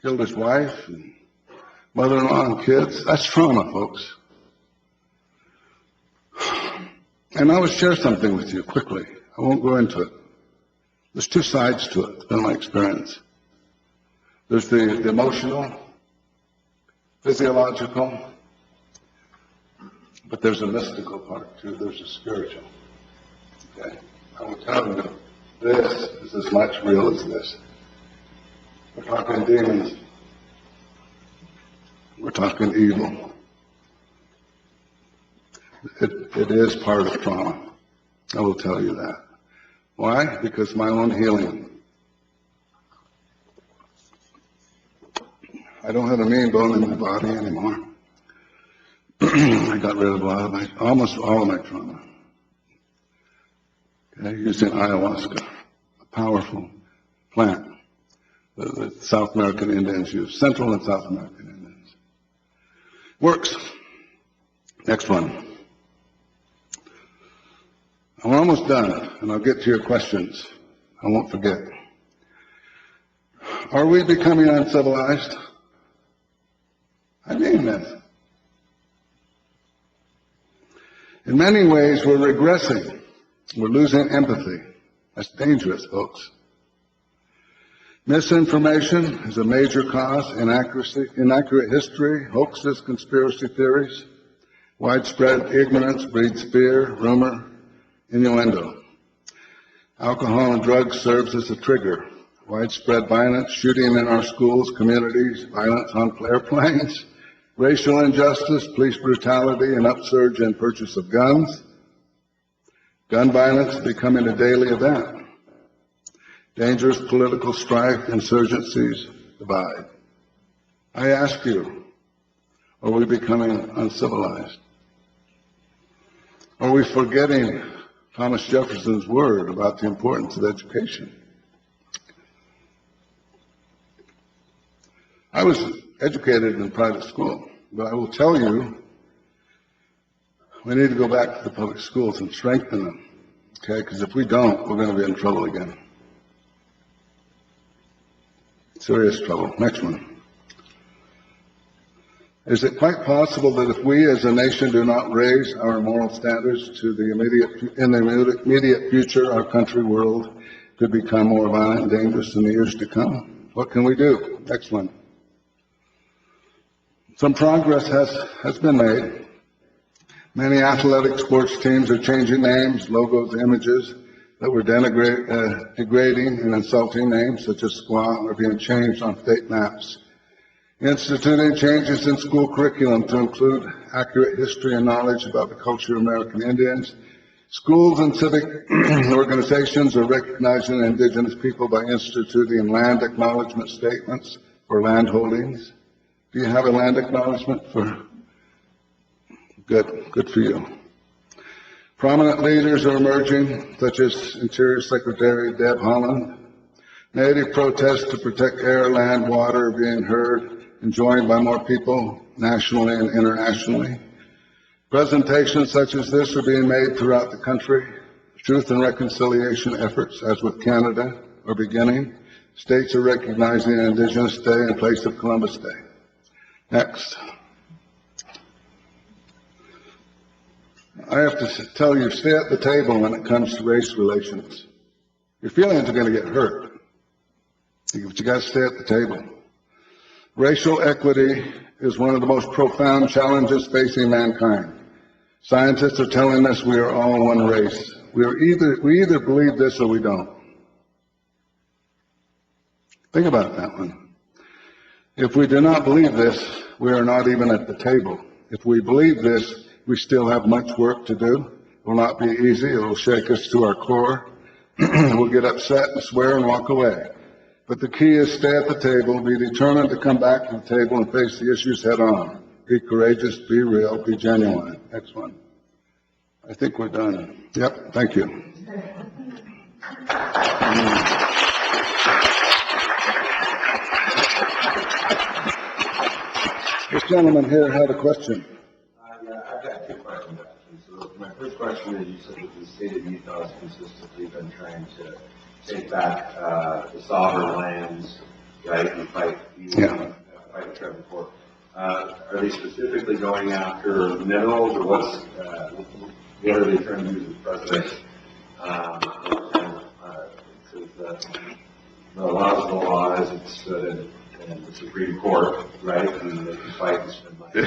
S2: killed his wife and mother-in-law and kids. That's trauma, folks. And I will share something with you quickly. I won't go into it. There's 2 sides to it. It's been my experience. There's the emotional, physiological, but there's a mystical part too. There's a spiritual. Okay? I will tell you This is as much real as this. We're talking demons. We're talking evil. It is part of trauma. I will tell you that. Why? Because my own healing. I don't have a mean bone in my body anymore. I got rid of almost all of my trauma. Okay, using ayahuasca, a powerful plant that the South American Indians use, Central and South American Indians. Works. Next one. I'm almost done, and I'll get to your questions. I won't forget. Are we becoming uncivilized? I mean this. In many ways, we're regressing. We're losing empathy. That's dangerous, folks. Misinformation is a major cause, inaccurate history, hoaxes, conspiracy theories. Widespread ignorance breeds fear, rumor, innuendo. Alcohol and drugs serves as a trigger. Widespread violence, shooting in our schools, communities, violence on airplanes, racial injustice, police brutality, and upsurge in purchase of guns. Gun violence becoming a daily event. Dangerous political strife, insurgencies, divide. I ask you, are we becoming uncivilized? Are we forgetting Thomas Jefferson's word about the importance of education? I was educated in private school, but I will tell you, we need to go back to the public schools and strengthen them, okay? Because if we don't, we're going to be in trouble again. Serious trouble. Next one. Is it quite possible that if we as a nation do not raise our moral standards in the immediate future, our country, world could become more violent and dangerous in the years to come? What can we do? Next one. Some progress has been made. Many athletic sports teams are changing names, logos, images that were degrading and insulting names, such as squaw, are being changed on state maps. Instituting changes in school curriculum to include accurate history and knowledge about the culture of American Indians. Schools and civic organizations are recognizing indigenous people by instituting land acknowledgement statements for land holdings. Do you have a land acknowledgement for? Good for you. Prominent leaders are emerging, such as Interior Secretary Deb Haaland. Native protests to protect air, land, water are being heard and joined by more people nationally and internationally. Presentations such as this are being made throughout the country. Truth and reconciliation efforts, as with Canada, are beginning. States are recognizing Indigenous Day in place of Columbus Day. Next. I have to tell you, stay at the table when it comes to race relations. Your feelings are going to get hurt, but you got to stay at the table. Racial equity is one of the most profound challenges facing mankind. Scientists are telling us we are all one race. We either believe this or we don't. Think about that one. If we do not believe this, we are not even at the table. If we believe this, we still have much work to do. It will not be easy. It will shake us to our core. We'll get upset and swear and walk away. But the key is stay at the table, be determined to come back to the table and face the issues head on. Be courageous, be real, be genuine. Next one. I think we're done. Yep, thank you. This gentleman here had a question.
S3: I've got two questions, actually. So my first question is, you said that the state of Utah has consistently been trying to take back the sovereign lands, right, and fight the tribal court. Are they specifically going after minerals, or what are they trying to use as precedent? Because the laws of the law as it stood in the Supreme Court, right, and they can fight and spend money.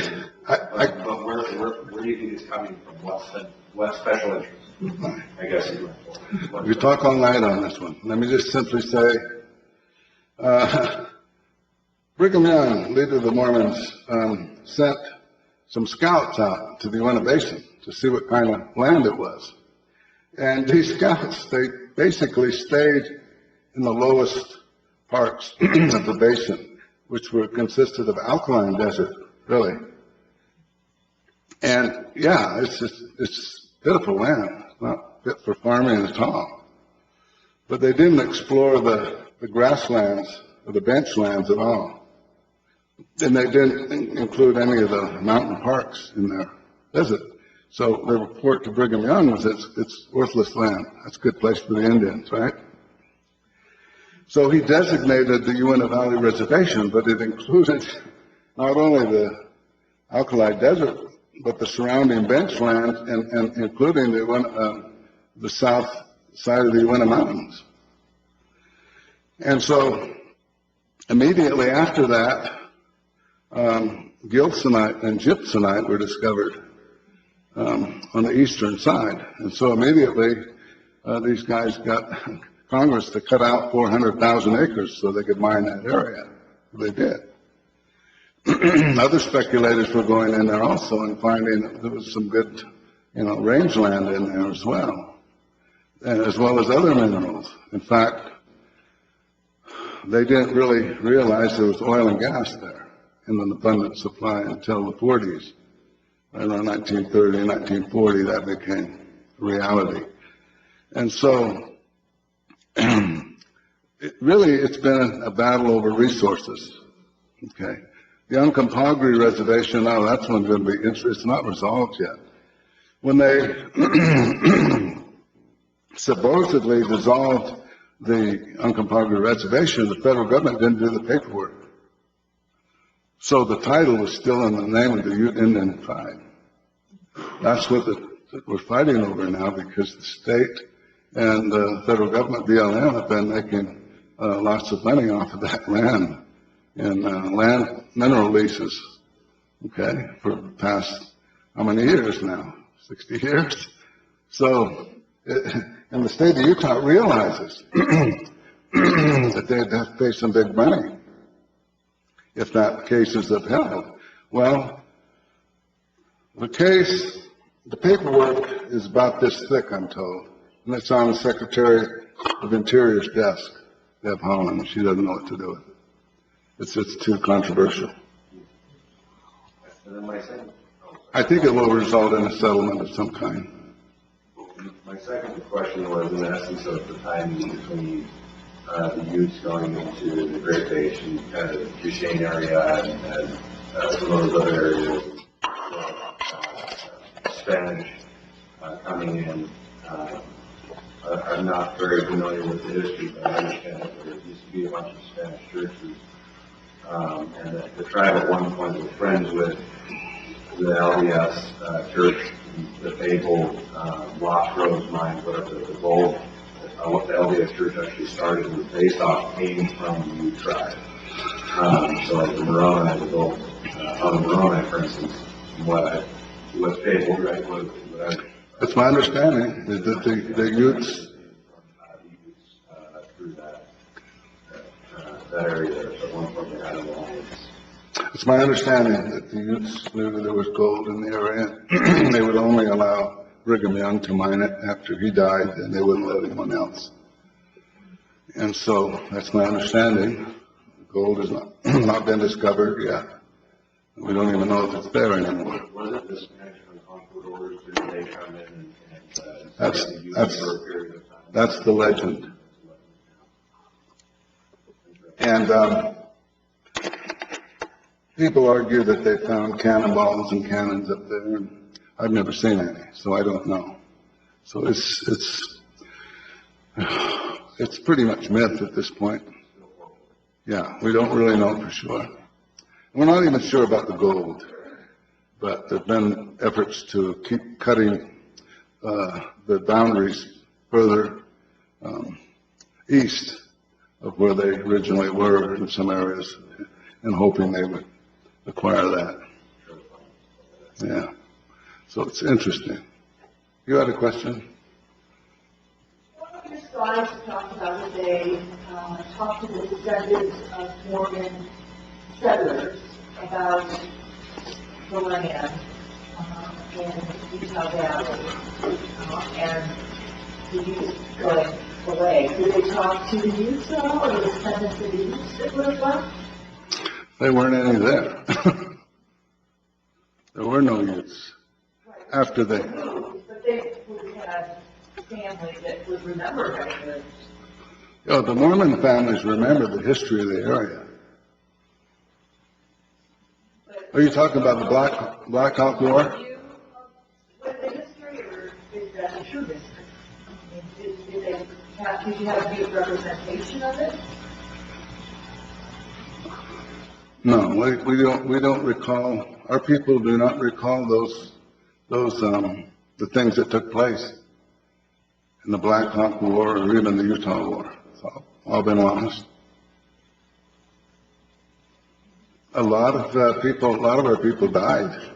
S3: But where where do you think it's coming from? What special interest? I guess
S2: We talk all night on this one. Let me just simply say, Brigham Young, leader of the Mormons, sent some scouts out to the Uinta Basin to see what kind of land it was. And these scouts, they basically stayed in the lowest parts of the basin, which consisted of alkaline desert, really. And yeah, it's beautiful land. It's not fit for farming at all. But they didn't explore the grasslands or the benchlands at all. And they didn't include any of the mountain parks in their visit. So the report to Brigham Young was it's worthless land. That's a good place for the Indians, right? So he designated the Uinta Valley Reservation, but it included not only the alkali desert, but the surrounding benchland and including the south side of the Uinta Mountains. And so immediately after that, gilsonite and gypsumite were discovered on the eastern side. And so immediately these guys got Congress to cut out 400,000 acres so they could mine that area. They did. Other speculators were going in there also and finding that there was some good, rangeland in there as well as other minerals. In fact, they didn't really realize there was oil and gas there in an abundant supply until the 40s. Around 1930, 1940, that became reality. And so, it's been a battle over resources. Okay. The Uncompahgre Reservation, now that's one going to be interesting. It's not resolved yet. When they supposedly dissolved the Uncompahgre Reservation, the federal government didn't do the paperwork. So the title was still in the name of the Ute Indian tribe. That's what we're fighting over now, because the state and the federal government, BLM, have been making lots of money off of that land in land mineral leases, okay, for the past, how many years now? 60 years? So, and the state of Utah realizes that they'd have to pay some big money if that case is upheld. Well, the paperwork is about this thick, I'm told, and it's on the Secretary of Interior's desk, Deb Haaland. She doesn't know what to do with it. It's too controversial.
S3: And then
S2: I think it will result in a settlement of some kind.
S3: my second question was, in essence, of the timing between the Utes going into the Great Basin, kind of the Duchesne area, and some of those other areas, Spanish coming in. I'm not very familiar with the history, but I understand that there used to be a bunch of Spanish churches, and that the tribe at one point were friends with the LDS church, that they hold Lost Rose mine, whatever the gold. What the LDS church actually started was based off came from the Ute tribe. So like the Moroni, the gold on the Moroni, for instance, what's fabled, right?
S2: That's my understanding, is that the Utes
S3: through that area there. So at one point they had an alliance.
S2: It's my understanding that the Utes knew that there was gold in the area. They would only allow Brigham Young to mine it after he died, and they wouldn't let anyone else. And so that's my understanding. Gold has not been discovered yet. We don't even know if it's there anymore.
S3: Was it the Spanish conquistadors? Did they come in and
S2: That's
S3: for a period of time?
S2: That's the legend. And people argue that they found cannonballs and cannons up there. And I've never seen any, so I don't know. So it's pretty much myth at this point. Yeah, we don't really know for sure. We're not even sure about the gold, but there have been efforts to keep cutting the boundaries further east of where they originally were in some areas, and hoping they would acquire that. Yeah. So it's interesting. You had a question?
S4: One of your slides talked about today, talked to the descendants of Mormon settlers about the land in Utah Valley and the youth going away. Did they talk to the youth at all, or the descendants of the youth that would have left?
S2: There weren't any there. There were no youths after they.
S4: But they would have had family that would remember having lived.
S2: The Mormon families remember the history of the area. Are you talking about the Black Hawk War?
S4: With the history, or is that a true history? Did you have a good representation of it?
S2: No, we don't recall. Our people do not recall the things that took place in the Black Hawk War or even the Utah War. So I'll be honest. A lot of our people died.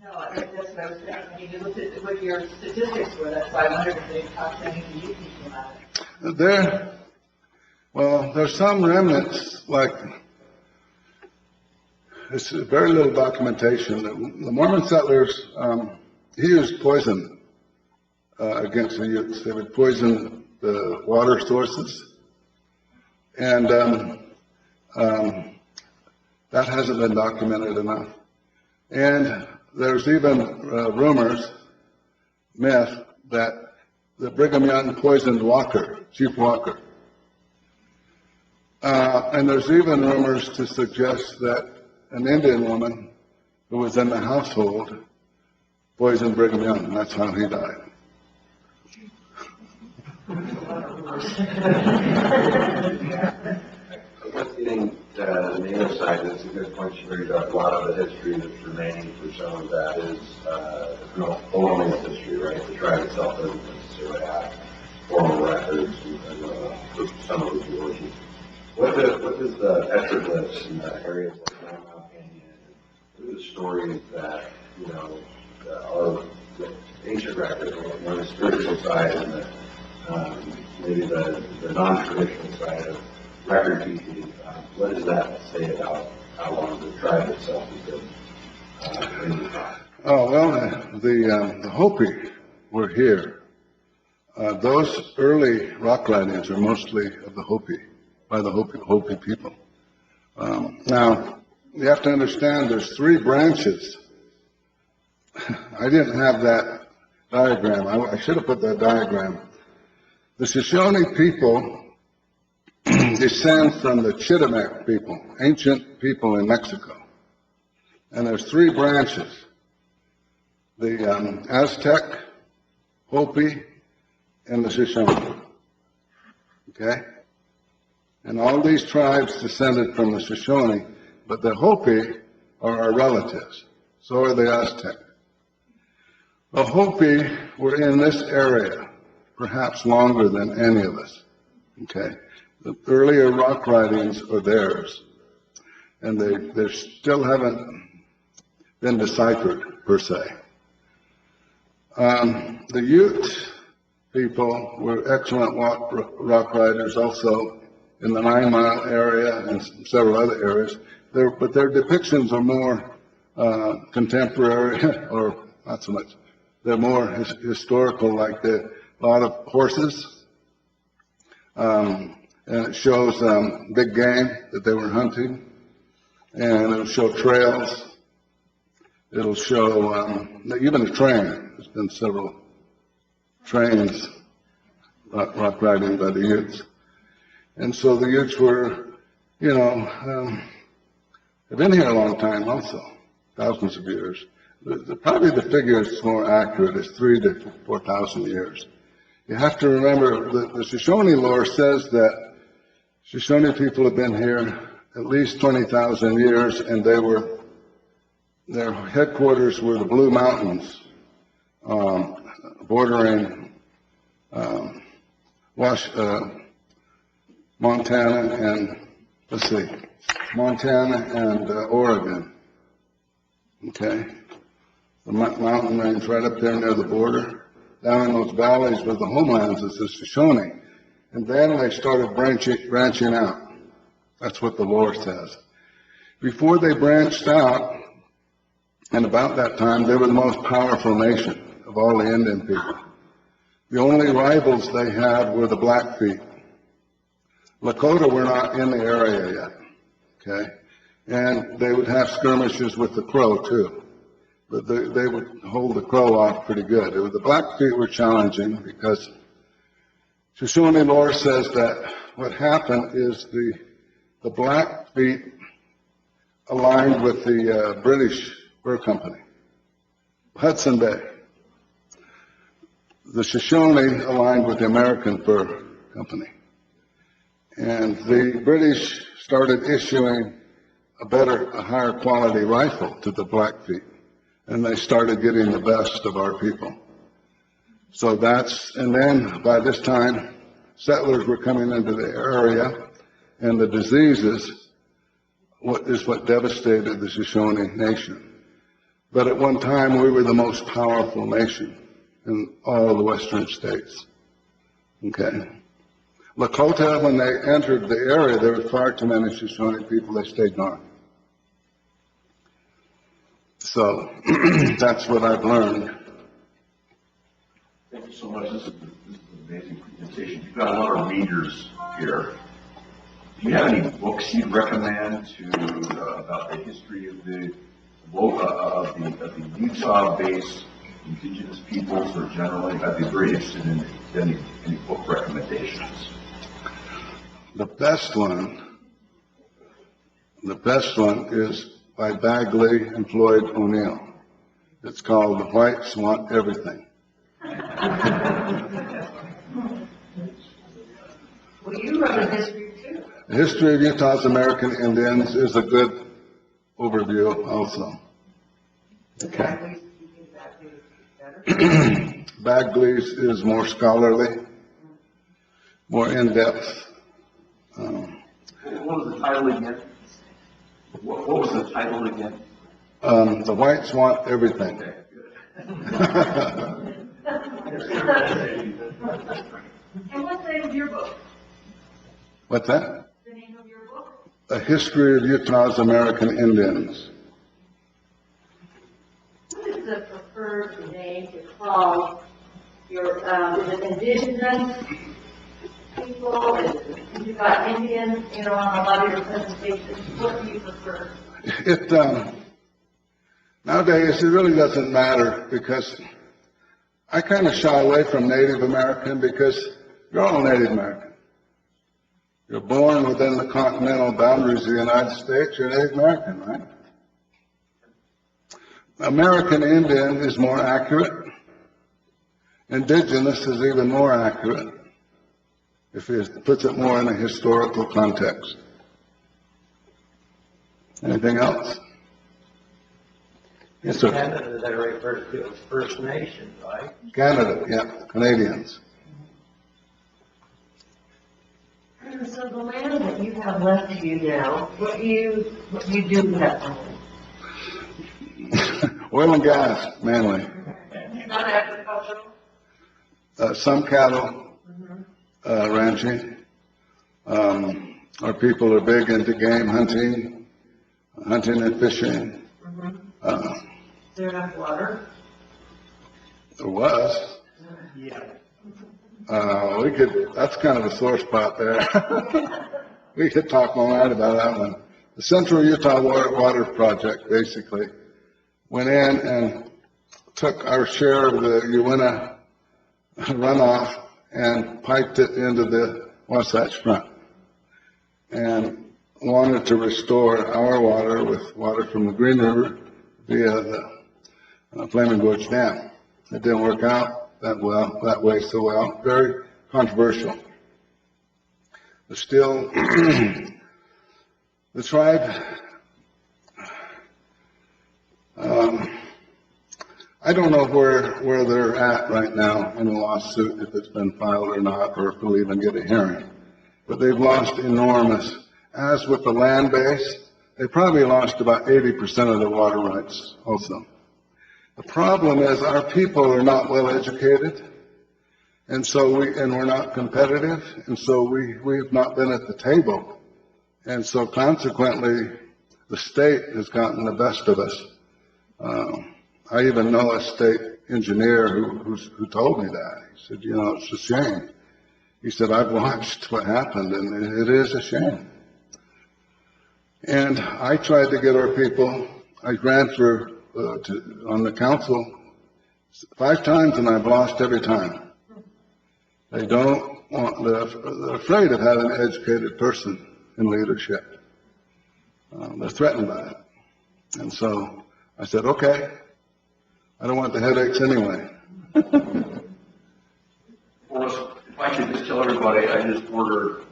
S4: No, I think that's what I was saying. I mean, you looked at what your statistics were. That's why I wondered if they talked to any of you people about it.
S2: There's some remnants, like, there's very little documentation. The Mormon settlers, he used poison against the Utes. They would poison the water sources. And that hasn't been documented enough. And there's even myth, that the Brigham Young poisoned Walker, Chief Walker. And there's even rumors to suggest that an Indian woman who was in the household poisoned Brigham Young, and that's how he died.
S3: What's getting the native side, that's a good point. You bring up a lot of the history that's remaining for some of that is colonial history, right? The tribe itself doesn't necessarily have formal records for some of its origins. What does the petroglyphs in the areas like Mount Canyon, what are the stories that, are the ancient records, or the spiritual side and maybe the non-traditional side of record keeping? What does that say about how long the tribe itself has been in Utah?
S2: The Hopi were here. Those early rock writings are mostly of the Hopi, by the Hopi people. Now, you have to understand there's three branches. I didn't have that diagram. I should have put that diagram. The Shoshone people descend from the Chitimac people, ancient people in Mexico. And there's three branches. The Aztec, Hopi, and the Shoshone. Okay? And all these tribes descended from the Shoshone, but the Hopi are our relatives. So are the Aztec. The Hopi were in this area perhaps longer than any of us. Okay? The earlier rock writings are theirs, and they still haven't been deciphered, per se. The Ute people were excellent rock writers also in the 9 Mile area and several other areas. But their depictions are more contemporary, or not so much. They're more historical, like a lot of horses. And it shows big game that they were hunting. And it'll show trails. It'll show even a train. There's been several trains rock riding by the Utes. And so the Utes were, have been here a long time also, thousands of years. Probably the figure is more accurate, is 3,000 to 4,000 years. You have to remember that the Shoshone lore says that Shoshone people have been here at least 20,000 years, and their headquarters were the Blue Mountains, bordering Montana and Oregon. Okay, the mountain range right up there near the border. Down in those valleys were the homelands of the Shoshone. And then they started branching out. That's what the lore says. Before they branched out, and about that time, they were the most powerful nation of all the Indian people. The only rivals they had were the Blackfeet. Lakota were not in the area yet, okay? And they would have skirmishes with the Crow, too. But they would hold the Crow off pretty good. The Blackfeet were challenging because Shoshone lore says that what happened is the Blackfeet aligned with the British Fur Company, Hudson Bay. The Shoshone aligned with the American Fur Company. And the British started issuing a higher quality rifle to the Blackfeet. And they started getting the best of our people. So and then by this time, settlers were coming into the area, and the diseases is what devastated the Shoshone Nation. But at one time, we were the most powerful nation in all the western states. Okay. Lakota, when they entered the area, there were far too many Shoshone people. They stayed north. So that's what I've learned.
S5: Thank you so much. This is an amazing presentation. You've got a lot of readers here. Do you have any books you'd recommend about the history of the Utah-based indigenous peoples, or generally? I'd be very interested in any book recommendations.
S2: The best one is by Bagley and Floyd O'Neill. It's called The Whites Want Everything.
S4: Well, you wrote a history too.
S2: The history of Utah's American Indians is a good overview also. Okay. Bagley's is more scholarly, more in-depth.
S5: What was the title again? What was the title again?
S2: The Whites Want Everything.
S5: Okay, good.
S4: And what's the name of your book?
S2: What's that?
S4: The name of your book?
S2: A History of Utah's American Indians.
S4: What is the preferred name to call your, is it indigenous people? Is it, you got Indians, on a lot of your presentations. What do you prefer?
S2: Nowadays, it really doesn't matter because I kind of shy away from Native American because you're all Native American. You're born within the continental boundaries of the United States, you're Native American, right? American Indian is more accurate. Indigenous is even more accurate if he puts it more in a historical context. Anything else? Yes, sir.
S6: Canada, that refers to as First Nations, right?
S2: Canada, yeah, Canadians.
S4: And so the land that you have left to you now, what do you do with that land?
S2: Oil and gas, mainly.
S4: Not agricultural?
S2: Some cattle, ranching. Our people are big into game hunting and fishing.
S4: Is there enough water?
S2: There was.
S6: Yeah.
S2: That's kind of a sore spot there. We could talk all night about that one. The Central Utah Water Project basically went in and took our share of the Uinta runoff and piped it into the Wasatch Front and wanted to restore our water with water from the Green River via the Flaming Gorge Dam. It didn't work out that way so well. Very controversial. But still, the tribe, I don't know where they're at right now in the lawsuit, if it's been filed or not, or if we'll even get a hearing. But they've lost enormous. As with the land base, they probably lost about 80% of their water rights also. The problem is our people are not well educated, and we're not competitive, and so we have not been at the table. And so consequently, the state has gotten the best of us. I even know a state engineer who told me that. He said, you know, it's a shame. He said, I've watched what happened, and it is a shame. And I tried to get our people, I ran on the council 5 times, and I've lost every time. They don't want, they're afraid of having an educated person in leadership. They're threatened by it. And so I said, okay, I don't want the headaches anyway.
S5: Well, if I could just tell everybody, I just ordered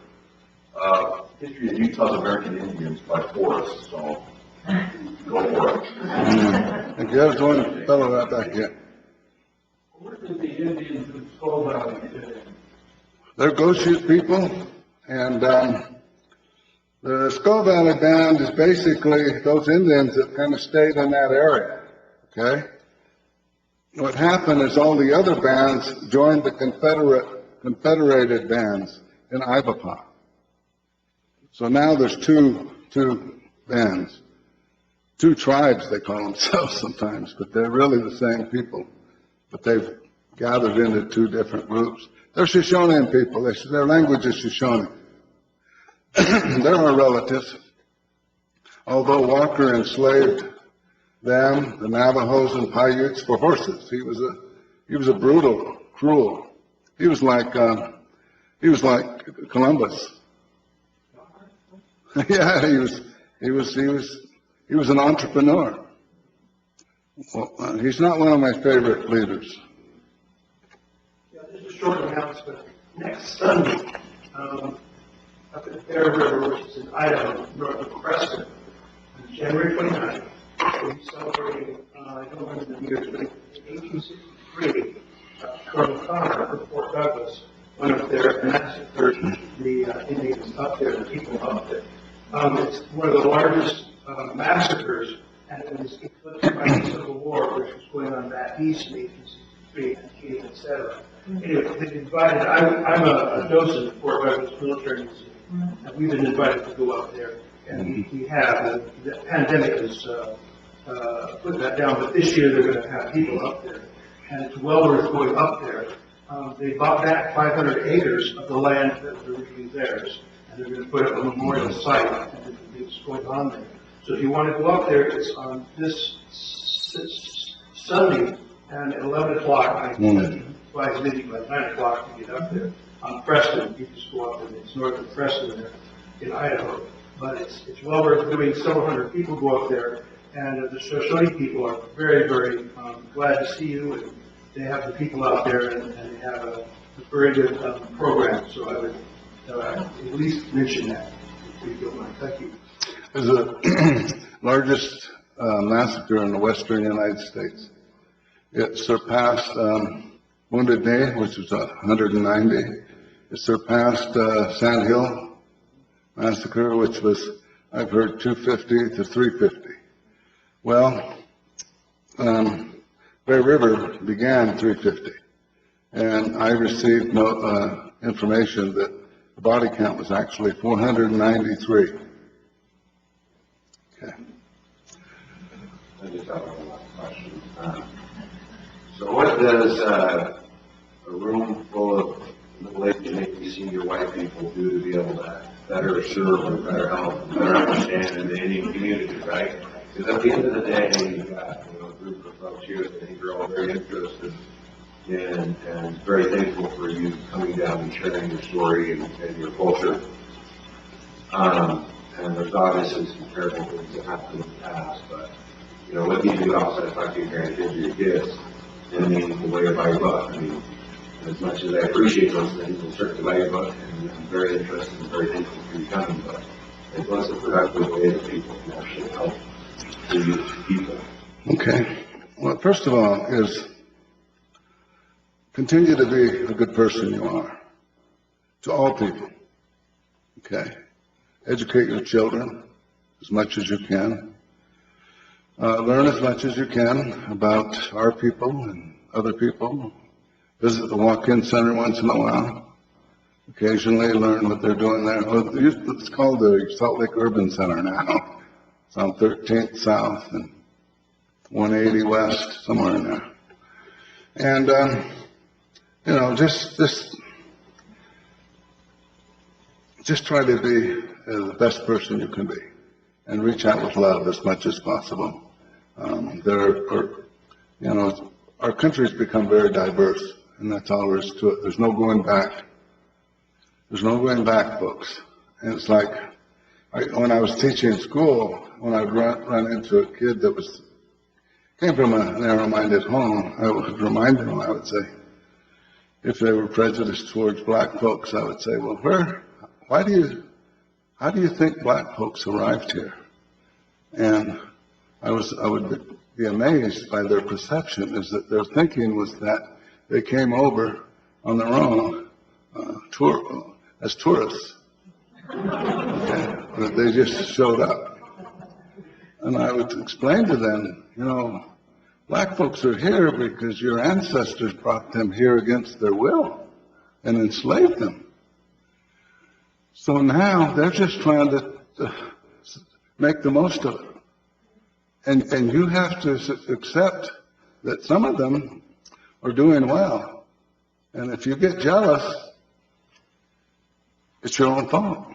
S5: History of Utah's American Indians by Forrest, so go for it.
S2: And there's one fellow right back here.
S6: Where did the Indians of Skull Valley fit in?
S2: They're Goshen people, and the Skull Valley Band is basically those Indians that kind of stayed in that area, okay? What happened is all the other bands joined the Confederated bands in Ivapaw. So now there's two bands, 2 tribes they call themselves sometimes, but they're really the same people. But they've gathered into 2 different groups. They're Shoshonean people. Their language is Shoshone. They're our relatives. Although Walker enslaved them, the Navajos and Paiutes, for horses. He was a brutal, cruel. He was like Columbus. Yeah, he was an entrepreneur. Well, he's not one of my favorite leaders.
S6: Yeah, just a short announcement. Next Sunday, up at Bear River, which is in Idaho, north of Preston, on January 29th, we'll be celebrating, I don't remember the year, but in 1863, Colonel Connor from Fort Douglas went up there and massacred the Indians up there, the people up there. It's one of the largest massacres, and it was eclipsed by the Civil War, which was going on back east in 1863, et cetera. Anyway, they invited, I'm a docent at Fort Douglas Military Museum, and we've been invited to go up there, and we have. The pandemic has put that down, but this year they're going to have people up there, and it's well worth going up there. They bought back 500 acres of the land that was originally theirs, and they're going to put up a memorial site and different things going on there. So if you want to go up there, it's on this Sunday, and at 11 o'clock, I advise meeting by 9 o'clock to get up there. On Preston, you just go up, and it's north of Preston there in Idaho. But it's well worth doing. Several hundred people go up there, and the Shoshone people are very, very glad to see you, and they have the people out there, and they have a very good program. So I would at least mention that, if you don't mind. Thank you.
S2: It was the largest massacre in the western United States. It surpassed Wounded Knee, which was 190. It surpassed Sand Hill massacre, which was, I've heard, 250 to 350. Well, Bear River began 350, and I received information that the body count was actually 493. Okay.
S3: I just have one last question. So what does a room full of middle-aged, maybe senior white people do to be able to better serve and better help and better understand in the Indian community, right? Because at the end of the day, you've got a group of folks here that I think are all very interested in and very thankful for you coming down and sharing your story and your culture. And there's obviously some terrible things that happened in the past, but what do you do outside of talking to your grandkids or your kids in a meaningful way by your book? I mean, as much as I appreciate those things, and certainly by your book, and I'm very interested and very thankful for you coming, but it was a productive way that people can actually help the youth people.
S2: Okay. Well, first of all, is continue to be a good person you are to all people. Okay. Educate your children as much as you can. Learn as much as you can about our people and other people. Visit the walk-in center once in a while. Occasionally learn what they're doing there. It's called the Salt Lake Urban Center now. It's on 13th South and 180 West, somewhere in there. And, just try to be the best person you can be and reach out with love as much as possible. Our country's become very diverse, and that's all there is to it. There's no going back. There's no going back, folks. And it's like, when I was teaching in school, when I'd run into a kid that came from a narrow-minded home, I would remind them, I would say, if they were prejudiced towards black folks, I would say, well, how do you think black folks arrived here? And I would be amazed by their perception, is that their thinking was that they came over on their own, as tourists. That they just showed up. And I would explain to them, black folks are here because your ancestors brought them here against their will and enslaved them. So now they're just trying to make the most of it. And you have to accept that some of them are doing well. And if you get jealous, it's your own fault.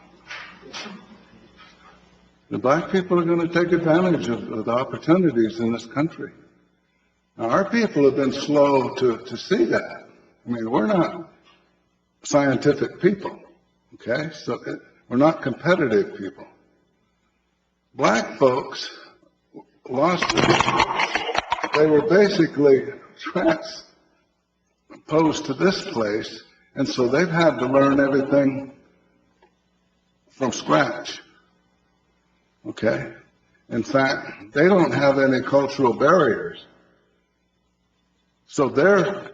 S2: The black people are going to take advantage of the opportunities in this country. Now, our people have been slow to see that. I mean, we're not scientific people, okay? So we're not competitive people. Black folks they were basically transposed to this place, and so they've had to learn everything from scratch. Okay? In fact, they don't have any cultural barriers. So they're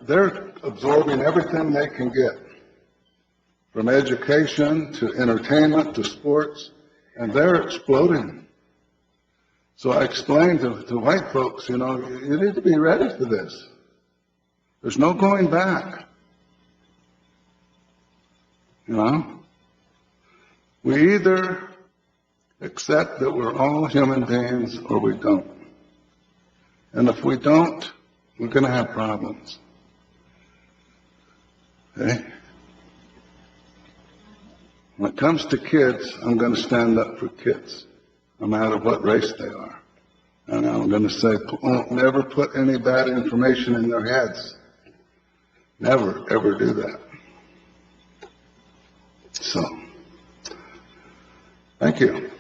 S2: absorbing everything they can get, from education to entertainment to sports, and they're exploding. So I explained to white folks, you need to be ready for this. There's no going back. We either accept that we're all human beings or we don't. And if we don't, we're going to have problems. Okay? When it comes to kids, I'm going to stand up for kids, no matter what race they are. And I'm going to say, never put any bad information in their heads. Never, ever do that. So, thank you.